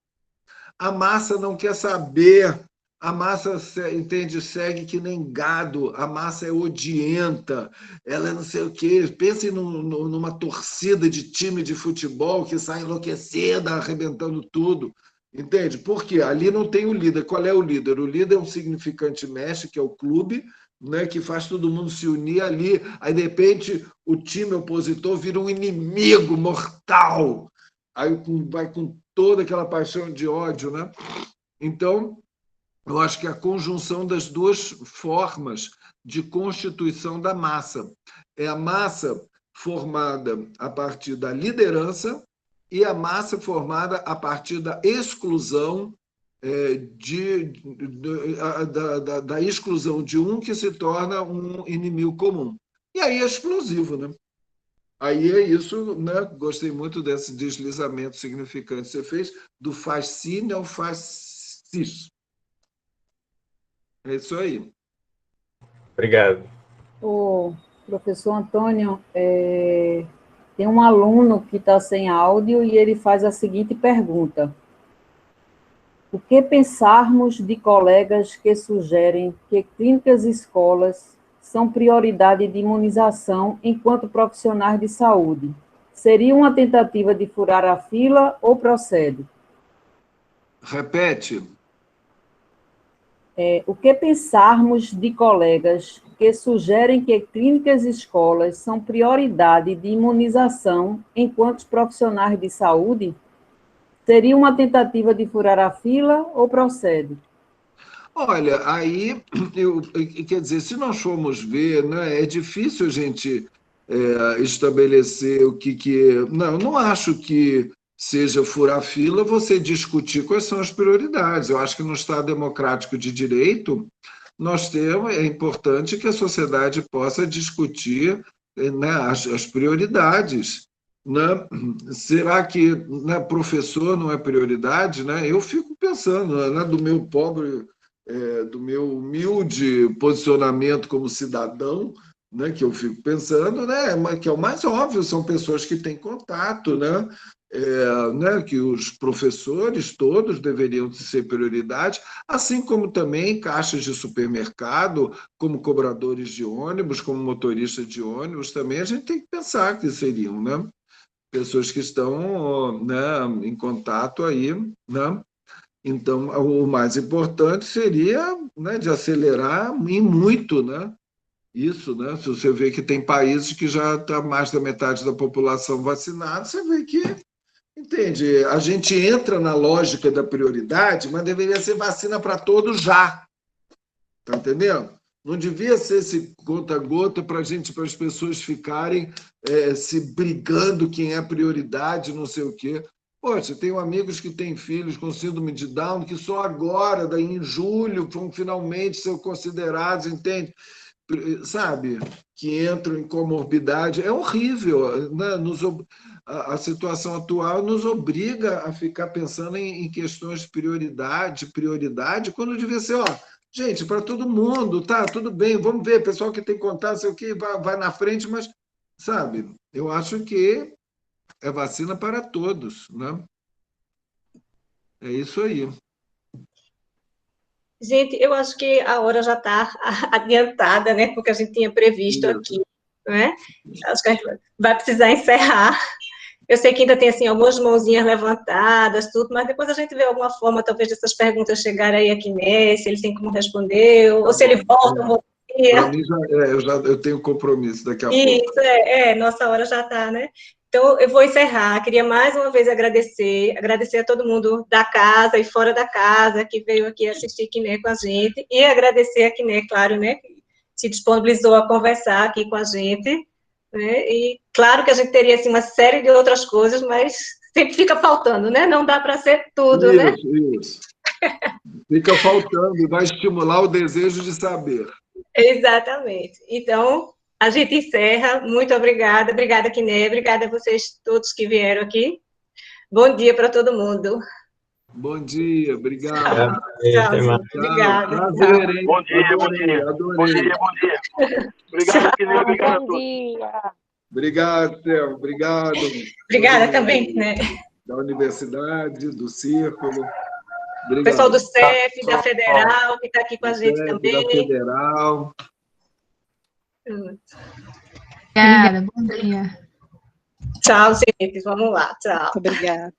a massa não quer saber, a massa, entende, segue que nem gado, a massa é odienta, ela não sei o quê. Pense numa torcida de time de futebol que sai enlouquecida, arrebentando tudo, entende? Porque ali não tem o líder. Qual é o líder? O líder é um significante mestre, que é o clube, né, que faz todo mundo se unir ali. Aí, de repente, o time opositor vira um inimigo mortal. Aí vai com toda aquela paixão de ódio, né? Então, eu acho que a conjunção das duas formas de constituição da massa. É a massa formada a partir da liderança e a massa formada a partir da exclusão, da exclusão de um que se torna um inimigo comum. E aí é explosivo, né? Aí é isso, né? Gostei muito desse deslizamento significante que você fez, do fascínio ao fascismo. É isso aí. Obrigado. O professor Antônio, tem um aluno que está sem áudio e ele faz a seguinte pergunta: o que pensarmos de colegas que sugerem que clínicas e escolas são prioridade de imunização enquanto profissionais de saúde? Seria uma tentativa de furar a fila ou procede? Repete. O que pensarmos de colegas que sugerem que clínicas e escolas são prioridade de imunização enquanto profissionais de saúde? Seria uma tentativa de furar a fila ou procede? Olha, aí, quer dizer, se nós formos ver, né, é difícil a gente estabelecer o que... Não acho que seja furar fila você discutir quais são as prioridades. Eu acho que no Estado democrático de direito, é importante que a sociedade possa discutir, né, as prioridades. Né? Será que, né, professor não é prioridade? Né? Eu fico pensando, né, do meu humilde posicionamento como cidadão, né, que eu fico pensando, né, que é o mais óbvio, são pessoas que têm contato, né, que os professores todos deveriam ser prioridade, assim como também caixas de supermercado, como cobradores de ônibus, como motoristas de ônibus, também a gente tem que pensar que seriam, né, pessoas que estão, né, em contato aí, né? Então, o mais importante seria, né, de acelerar e muito, né? Isso, né? Se você vê que tem países que já está mais da metade da população vacinada, você vê que, entende? A gente entra na lógica da prioridade, mas deveria ser vacina para todos já. Tá entendendo? Não devia ser esse gota a gota para as pessoas ficarem se brigando quem é prioridade, não sei o quê. Poxa, tenho amigos que têm filhos com síndrome de Down que só agora, daí em julho, vão finalmente ser considerados, entende? Sabe? Que entram em comorbidade. É horrível, né? A situação atual nos obriga a ficar pensando em questões de prioridade, quando devia ser, ó, gente, para todo mundo, tá, tudo bem, vamos ver, pessoal que tem contato, sei o que, vai na frente, mas, sabe, eu acho que é vacina para todos, né? É isso aí. Gente, eu acho que a hora já está adiantada, né? Porque a gente tinha previsto aqui, né? Acho que a gente vai precisar encerrar. Eu sei que ainda tem, assim, algumas mãozinhas levantadas, tudo, mas depois a gente vê alguma forma, talvez, dessas perguntas chegarem aí aqui, né? Se ele tem como responder, ou se ele volta, ou Para mim, eu tenho compromisso daqui a pouco. Isso, nossa hora já está, né? Então, eu vou encerrar. Queria mais uma vez agradecer a todo mundo da casa e fora da casa que veio aqui assistir Quiné com a gente, e agradecer a Quiné, claro, né, que se disponibilizou a conversar aqui com a gente, né, e claro que a gente teria, assim, uma série de outras coisas, mas sempre fica faltando, né, não dá para ser tudo, né? Isso. Fica faltando e vai estimular o desejo de saber. Exatamente. Então, a gente encerra. Muito obrigada. Obrigada, Quiné. Obrigada a vocês todos que vieram aqui. Bom dia para todo mundo. Bom dia, obrigado. Tchau, obrigada. Prazer, hein? Bom dia, adorei. bom dia. Obrigado, Quiné. Obrigado a todos. Obrigado, Théo. Obrigado. Obrigada também, né? Da universidade, do círculo. Obrigado. O pessoal do CEF, da Federal, que está aqui com a gente também. Da Federal. Obrigada, bom dia. Tchau, gente. Vamos lá. Tchau. Obrigada.